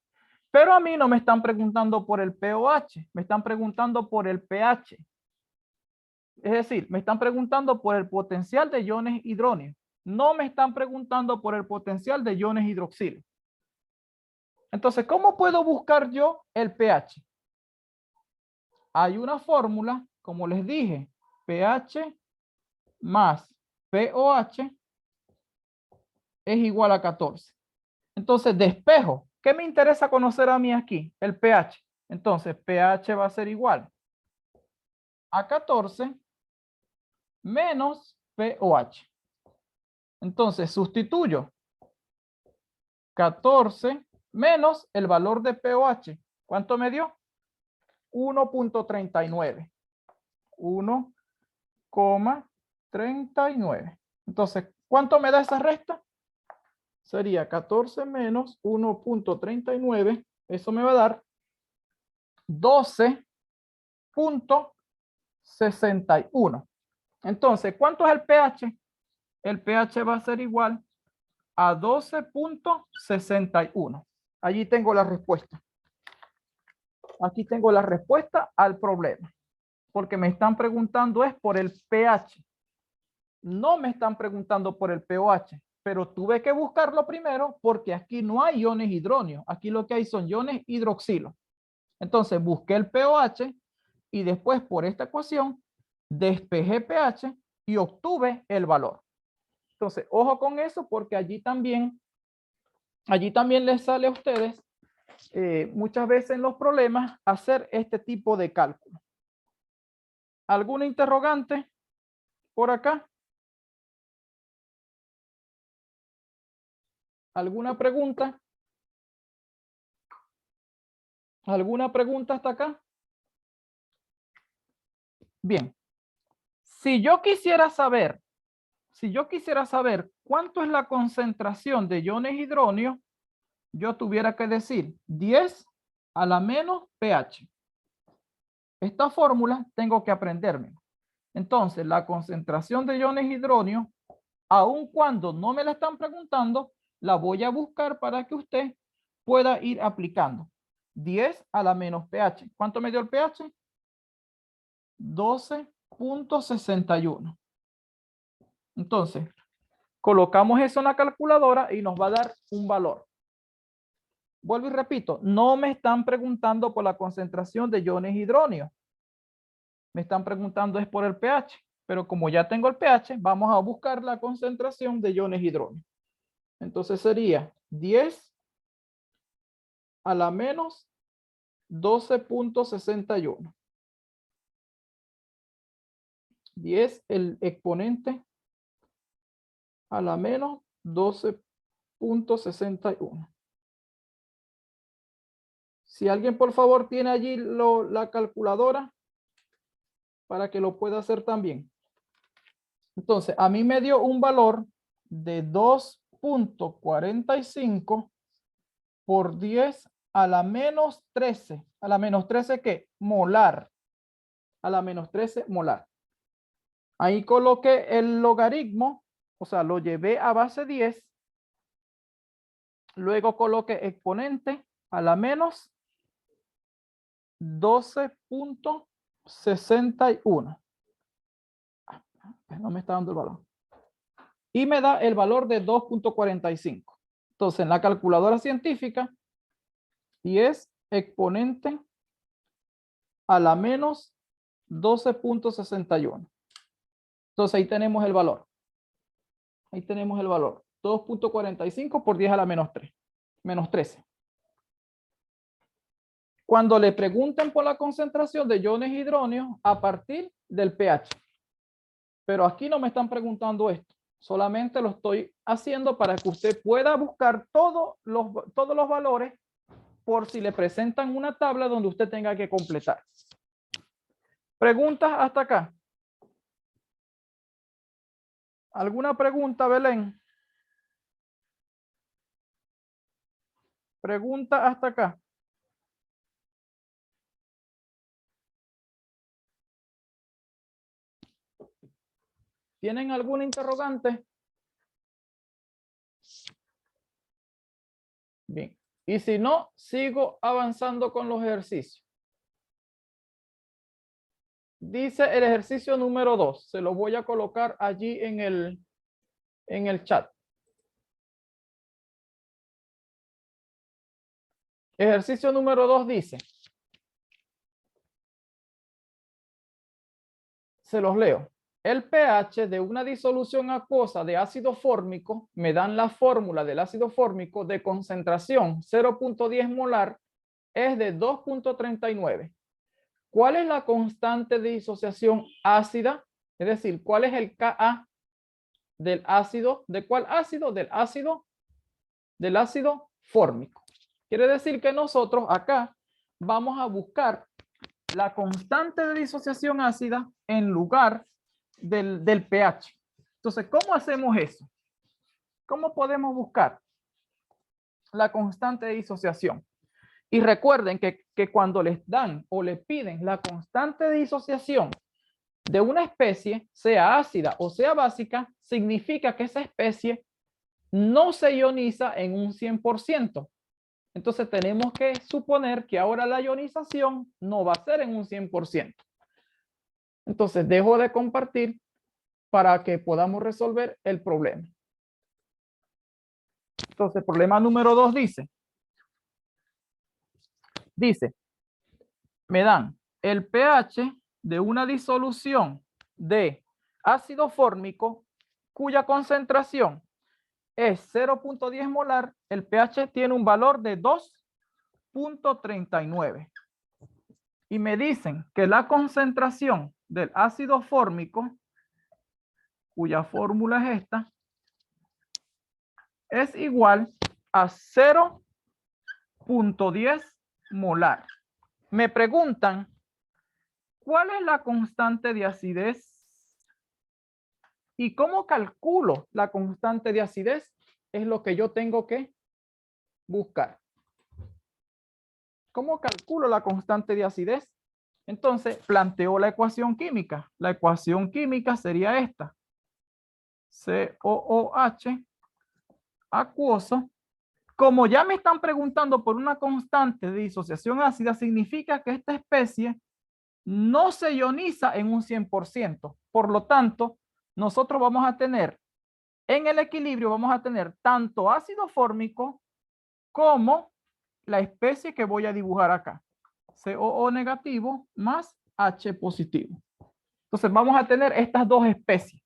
Pero a mí no me están preguntando por el POH, me están preguntando por el pH. Es decir, me están preguntando por el potencial de iones hidróneos. No me están preguntando por el potencial de iones hidroxilo. Entonces, ¿cómo puedo buscar yo el pH? Hay una fórmula, como les dije, pH más POH es igual a 14. Entonces, despejo. ¿Qué me interesa conocer a mí aquí? El pH. Entonces, pH va a ser igual a 14 menos POH. Entonces, sustituyo 14 menos el valor de POH. ¿Cuánto me dio? 1.39. 1,39. Entonces, ¿cuánto me da esa resta? Sería 14 menos 1.39. Eso me va a dar 12.61. Entonces, ¿cuánto es el pH? El pH va a ser igual a 12.61. Allí tengo la respuesta. Aquí tengo la respuesta al problema. Porque me están preguntando es por el pH. No me están preguntando por el pOH. Pero tuve que buscarlo primero porque aquí no hay iones hidróneos. Aquí lo que hay son iones hidroxilo. Entonces busqué el pOH y después por esta ecuación despejé pH y obtuve el valor. Entonces, ojo con eso porque allí también les sale a ustedes muchas veces en los problemas hacer este tipo de cálculo. ¿Alguna interrogante por acá? ¿Alguna pregunta? ¿Alguna pregunta hasta acá? Bien. Si yo quisiera saber cuánto es la concentración de iones hidróneos, yo tuviera que decir 10 a la menos pH. Esta fórmula tengo que aprenderme. Entonces, la concentración de iones hidróneos, aun cuando no me la están preguntando, la voy a buscar para que usted pueda ir aplicando. 10 a la menos pH. ¿Cuánto me dio el pH? 12.61. Entonces, colocamos eso en la calculadora y nos va a dar un valor. Vuelvo y repito, no me están preguntando por la concentración de iones hidróneos. Me están preguntando es por el pH. Pero como ya tengo el pH, vamos a buscar la concentración de iones hidróneos. Entonces sería 10 a la menos 12.61. 10 el exponente a la menos 12.61. Si alguien por favor tiene allí la calculadora para que lo pueda hacer también. Entonces, a mí me dio un valor de 2.45 por 10 a la menos 13. ¿A la menos 13 qué? Molar. A la menos 13 molar. Ahí coloqué el logaritmo, o sea, lo llevé a base 10. Luego coloqué exponente a la menos 12.61. No me está dando el valor. Y me da el valor de 2.45. Entonces, en la calculadora científica, 10 exponente a la menos 12.61. Entonces, ahí tenemos el valor. Ahí tenemos el valor. 2.45 por 10 a la menos 3. Menos 13. Cuando le pregunten por la concentración de iones hidróneos a partir del pH. Pero aquí no me están preguntando esto. Solamente lo estoy haciendo para que usted pueda buscar todos los valores por si le presentan una tabla donde usted tenga que completar. ¿Preguntas hasta acá? ¿Alguna pregunta, Belén? ¿Pregunta hasta acá? ¿Tienen alguna interrogante? Bien. Y si no, sigo avanzando con los ejercicios. Dice el ejercicio número 2. Se lo voy a colocar allí en el chat. Ejercicio número 2 dice. Se los leo. El pH de una disolución acuosa de ácido fórmico, me dan la fórmula del ácido fórmico de concentración 0.10 molar, es de 2.39. ¿Cuál es la constante de disociación ácida? Es decir, ¿cuál es el Ka del ácido? ¿De cuál ácido? Del ácido fórmico. Quiere decir que nosotros acá vamos a buscar la constante de disociación ácida en lugar del pH. Entonces, ¿cómo hacemos eso? ¿Cómo podemos buscar la constante de disociación? Y recuerden que cuando les dan o les piden la constante de disociación de una especie, sea ácida o sea básica, significa que esa especie no se ioniza en un 100%. Entonces tenemos que suponer que ahora la ionización no va a ser en un 100%. Entonces dejo de compartir para que podamos resolver el problema. Entonces, problema número 2 dice, me dan el pH de una disolución de ácido fórmico cuya concentración es 0.10 molar, el pH tiene un valor de 2.39. Y me dicen que la concentración del ácido fórmico, cuya fórmula es esta, es igual a 0.10 molar. Me preguntan, ¿cuál es la constante de acidez? ¿Y cómo calculo la constante de acidez? Es lo que yo tengo que buscar. ¿Cómo calculo la constante de acidez? Entonces, planteo la ecuación química. La ecuación química sería esta. COOH acuoso. Como ya me están preguntando por una constante de disociación ácida, significa que esta especie no se ioniza en un 100%. Por lo tanto, nosotros vamos a tener, en el equilibrio, vamos a tener tanto ácido fórmico como la especie que voy a dibujar acá. COO negativo más H positivo. Entonces, vamos a tener estas dos especies.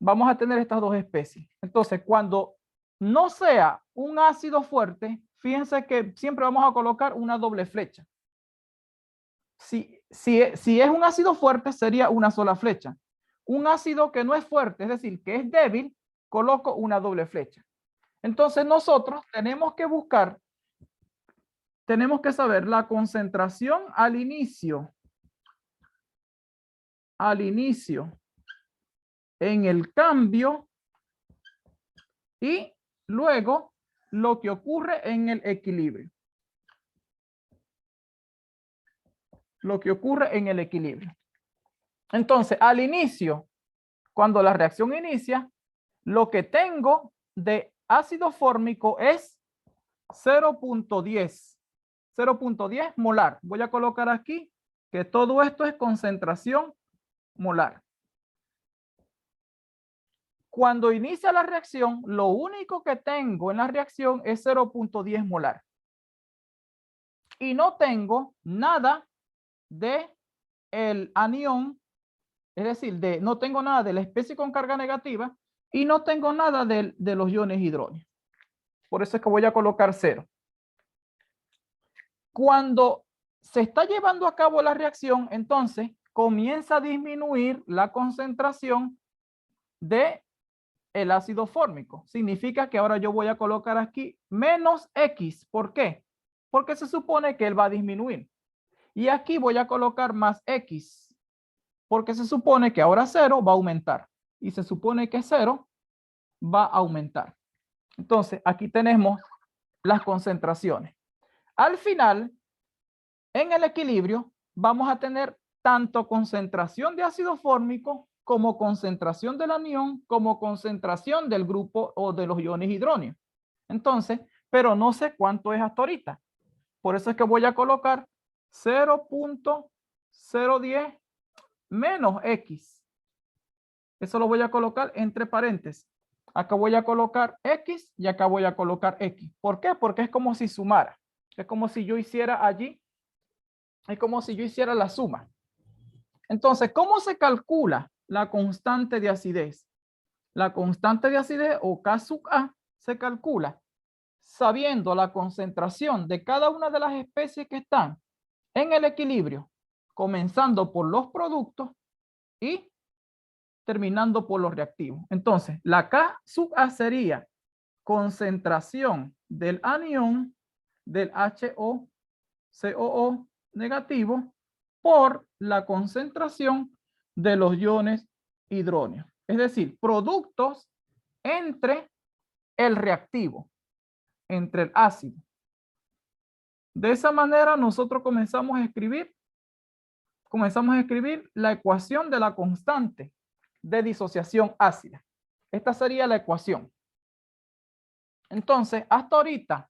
Vamos a tener estas dos especies. Entonces, cuando no sea un ácido fuerte, fíjense que siempre vamos a colocar una doble flecha. Si es un ácido fuerte, sería una sola flecha. Un ácido que no es fuerte, es decir, que es débil, coloco una doble flecha. Entonces nosotros tenemos que buscar, tenemos que saber la concentración al inicio en el cambio y luego lo que ocurre en el equilibrio. Lo que ocurre en el equilibrio. Entonces, al inicio, cuando la reacción inicia, lo que tengo de ácido fórmico es 0.10 molar. Voy a colocar aquí que todo esto es concentración molar. Cuando inicia la reacción, lo único que tengo en la reacción es 0.10 molar. Y no tengo nada de el anión, es decir, no tengo nada de la especie con carga negativa y no tengo nada de los iones hidrógenos. Por eso es que voy a colocar 0. Cuando se está llevando a cabo la reacción, entonces comienza a disminuir la concentración de el ácido fórmico. Significa que ahora yo voy a colocar aquí menos X. ¿Por qué? Porque se supone que él va a disminuir. Y aquí voy a colocar más X. Porque se supone que ahora 0 va a aumentar. Y se supone que 0 va a aumentar. Entonces, aquí tenemos las concentraciones. Al final, en el equilibrio, vamos a tener tanto concentración de ácido fórmico como concentración del anión, como concentración del grupo o de los iones hidrógenos. Entonces, pero no sé cuánto es hasta ahorita. Por eso es que voy a colocar 0.010 menos X. Eso lo voy a colocar entre paréntesis. Acá voy a colocar X y acá voy a colocar X. ¿Por qué? Porque es como si sumara. Es como si yo hiciera allí, es como si yo hiciera la suma. Entonces, ¿cómo se calcula la constante de acidez? La constante de acidez o K sub A se calcula sabiendo la concentración de cada una de las especies que están en el equilibrio, comenzando por los productos y terminando por los reactivos. Entonces, la K sub A sería concentración del anión del HO, COO negativo por la concentración de los iones hidrógenos. Es decir, productos entre el reactivo, entre el ácido. De esa manera nosotros comenzamos a escribir la ecuación de la constante de disociación ácida. Esta sería la ecuación. Entonces, hasta ahorita,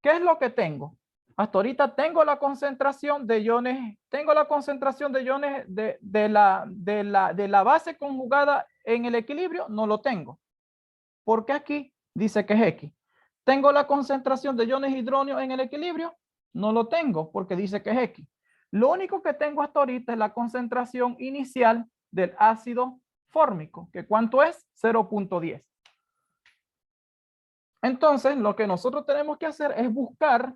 ¿qué es lo que tengo? Hasta ahorita tengo la concentración de iones, de la base conjugada en el equilibrio, no lo tengo. Porque aquí dice que es X. ¿Tengo la concentración de iones hidróneo en el equilibrio? No lo tengo porque dice que es X. Lo único que tengo hasta ahorita es la concentración inicial del ácido fórmico, que ¿cuánto es? 0.10. Entonces, lo que nosotros tenemos que hacer es buscar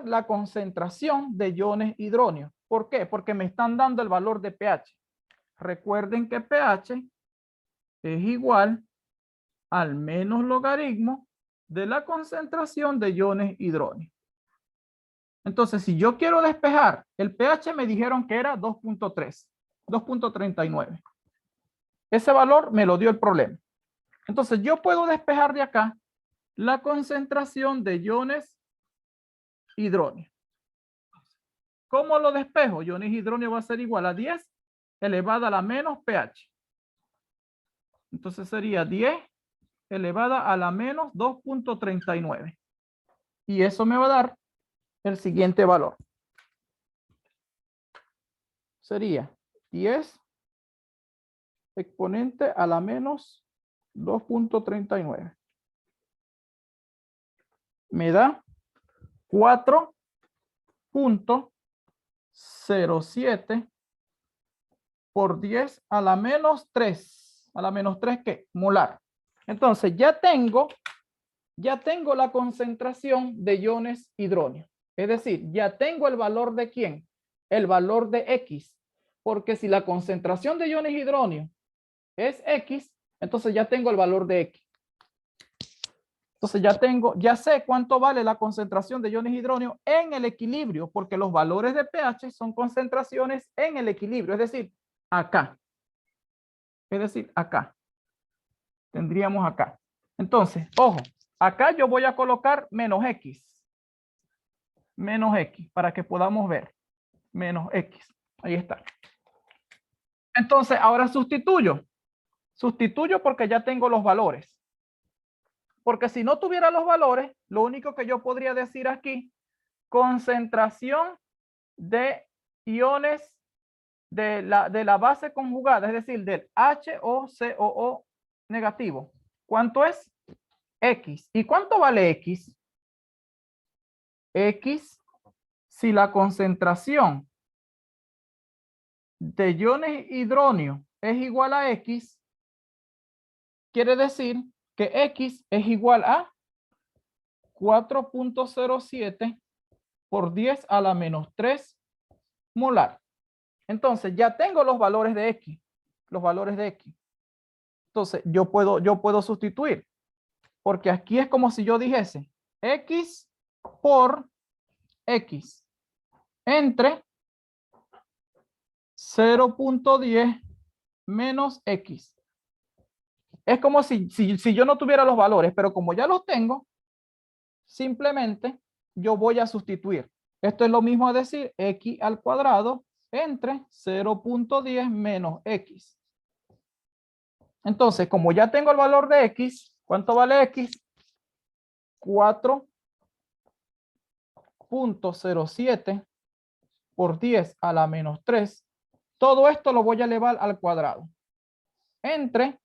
la concentración de iones hidróneos. ¿Por qué? Porque me están dando el valor de pH. Recuerden que pH es igual al menos logaritmo de la concentración de iones hidróneos. Entonces, si yo quiero despejar, el pH me dijeron que era 2.3, 2.39. Ese valor me lo dio el problema. Entonces, yo puedo despejar de acá la concentración de iones hidróneos. ¿Cómo lo despejo? Iones hidróneo va a ser igual a 10 elevada a la menos pH. Entonces sería 10 elevada a la menos 2.39. Y eso me va a dar el siguiente valor. Sería 10 exponente a la menos 2.39. Me da 4.07 por 10 a la menos 3. ¿A la menos 3 qué? Molar. Entonces ya tengo la concentración de iones hidróneos. Es decir, ya tengo el valor de ¿quién? El valor de X. Porque si la concentración de iones hidróneos es X, entonces ya tengo el valor de X. Entonces ya sé cuánto vale la concentración de iones hidróneos en el equilibrio, porque los valores de pH son concentraciones en el equilibrio, es decir, acá. Es decir, acá. Tendríamos acá. Entonces, ojo, acá yo voy a colocar menos X. Menos X, para que podamos ver. Menos X. Ahí está. Entonces, ahora sustituyo. Sustituyo porque ya tengo los valores. Porque si no tuviera los valores, lo único que yo podría decir aquí, concentración de iones de la base conjugada, es decir, del HOCOO negativo. ¿Cuánto es? X. ¿Y cuánto vale X? X, si la concentración de iones hidróneo es igual a X, quiere decir que X es igual a 4.07 por 10 a la menos 3 molar. Entonces ya tengo los valores de X. Los valores de X. Entonces yo puedo sustituir. Porque aquí es como si yo dijese X por X entre 0.10 menos X. Es como si yo no tuviera los valores, pero como ya los tengo, simplemente yo voy a sustituir. Esto es lo mismo a decir X al cuadrado entre 0.10 menos X. Entonces, como ya tengo el valor de X, ¿cuánto vale X? 4.07 por 10 a la menos 3. Todo esto lo voy a elevar al cuadrado. Entre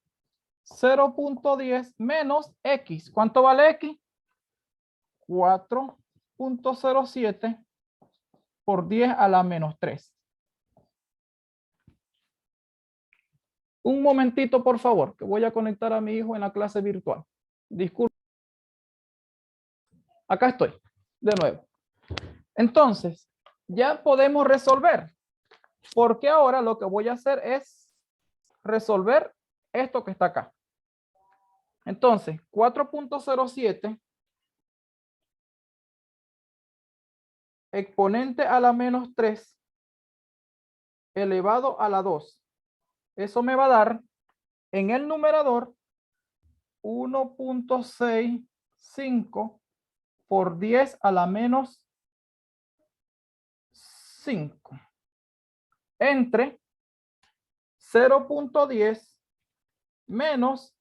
0.10 menos X. ¿Cuánto vale X? 4.07 por 10 a la menos 3. Un momentito, por favor, que voy a conectar a mi hijo en la clase virtual. Disculpe. Acá estoy, de nuevo. Entonces, ya podemos resolver. Porque ahora lo que voy a hacer es resolver esto que está acá. Entonces, 4.07 exponente a la menos 3 elevado a la 2. Eso me va a dar en el numerador 1.65 por 10 a la menos 5 entre 0.10 menos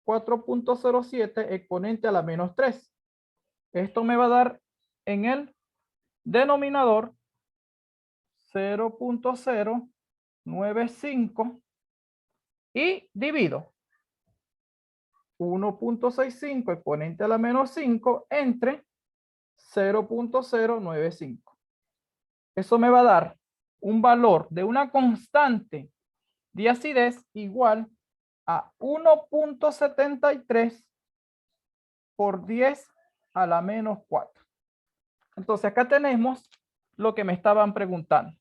4.07 exponente a la menos 3. Esto me va a dar en el denominador 0.095 y divido 1.65 exponente a la menos 5 entre 0.095. Eso me va a dar un valor de una constante de acidez igual a 1.73 por 10 a la menos 4. Entonces acá tenemos lo que me estaban preguntando.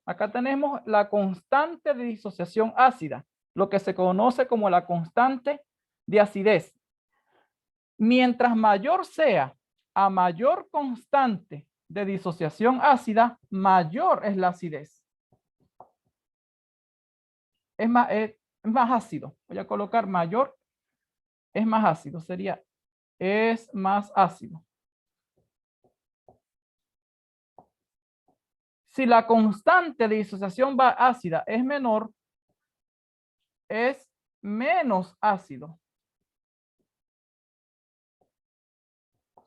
Acá tenemos la constante de disociación ácida, lo que se conoce como la constante de acidez. Mientras mayor sea a mayor constante de disociación ácida, mayor es la acidez. Es más ácido. Voy a colocar mayor, es más ácido. Sería, es más ácido. Si la constante de disociación ácida es menor, es menos ácido.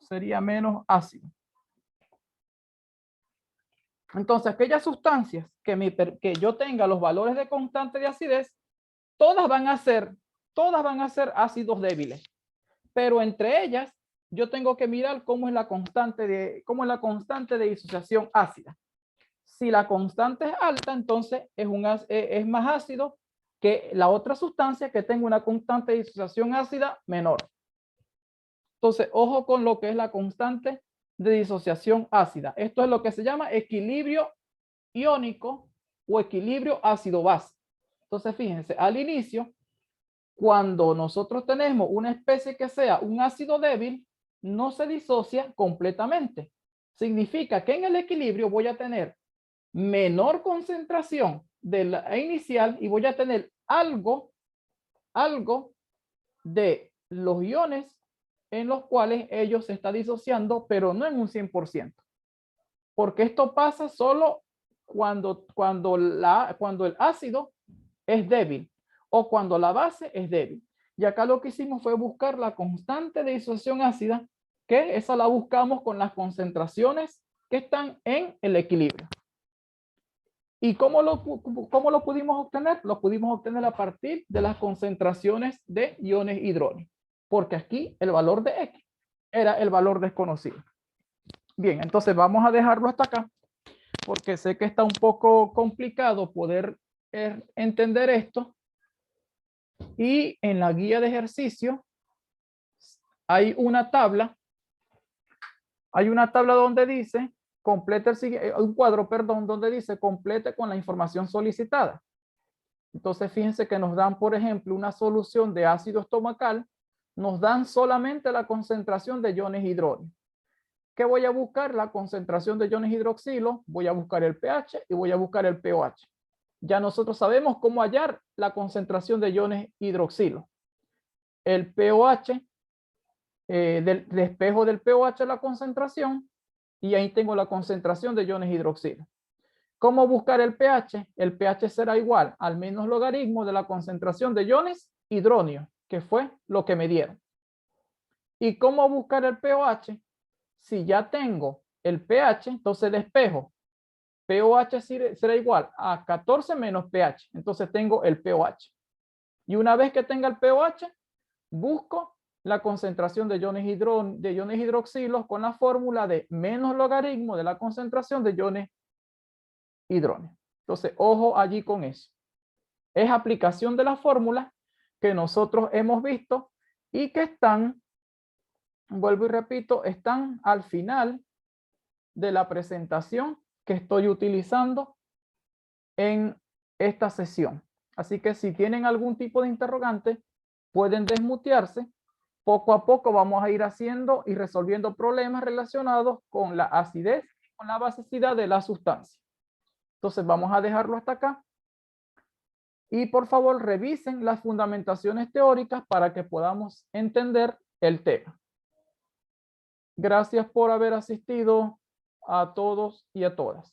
Sería menos ácido. Entonces, aquellas sustancias que yo tenga los valores de constante de acidez, todas van a ser ácidos débiles. Pero entre ellas, yo tengo que mirar cómo es la constante de disociación ácida. Si la constante es alta, entonces es más ácido que la otra sustancia que tenga una constante de disociación ácida menor. Entonces, ojo con lo que es la constante de disociación ácida. Esto es lo que se llama equilibrio iónico o equilibrio ácido-base. Entonces, fíjense, al inicio, cuando nosotros tenemos una especie que sea un ácido débil, no se disocia completamente. Significa que en el equilibrio voy a tener menor concentración de la inicial y voy a tener algo de los iones en los cuales ellos se está disociando, pero no en un 100%. Porque esto pasa solo cuando el ácido es débil o cuando la base es débil. Y acá lo que hicimos fue buscar la constante de disociación ácida, que esa la buscamos con las concentraciones que están en el equilibrio. ¿Y cómo lo pudimos obtener? Lo pudimos obtener a partir de las concentraciones de iones hidrógeno, porque aquí el valor de X era el valor desconocido. Bien, entonces vamos a dejarlo hasta acá, porque sé que está un poco complicado poder entender esto. Y en la guía de ejercicio hay una tabla donde dice complete un cuadro, perdón, donde dice complete con la información solicitada. Entonces fíjense que nos dan, por ejemplo, una solución de ácido estomacal, nos dan solamente la concentración de iones hidrógeno. ¿Qué voy a buscar? La concentración de iones hidroxilo, voy a buscar el pH y voy a buscar el pOH. Ya nosotros sabemos cómo hallar la concentración de iones hidroxilo. El pOH, del espejo del pOH la concentración, y ahí tengo la concentración de iones hidroxilo. ¿Cómo buscar el pH? El pH será igual al menos logaritmo de la concentración de iones hidróneo, que fue lo que me dieron. ¿Y cómo buscar el pOH? Si ya tengo el pH, entonces el espejo pOH será igual a 14 menos pH. Entonces tengo el pOH. Y una vez que tenga el pOH, busco la concentración de iones hidroxilos con la fórmula de menos logaritmo de la concentración de iones hidrógeno. Entonces, ojo allí con eso. Es aplicación de la fórmula que nosotros hemos visto y que están, vuelvo y repito, están al final de la presentación que estoy utilizando en esta sesión. Así que si tienen algún tipo de interrogante, pueden desmutearse. Poco a poco vamos a ir haciendo y resolviendo problemas relacionados con la acidez, con la basicidad de la sustancia. Entonces vamos a dejarlo hasta acá. Y por favor revisen las fundamentaciones teóricas para que podamos entender el tema. Gracias por haber asistido a todos y a todas.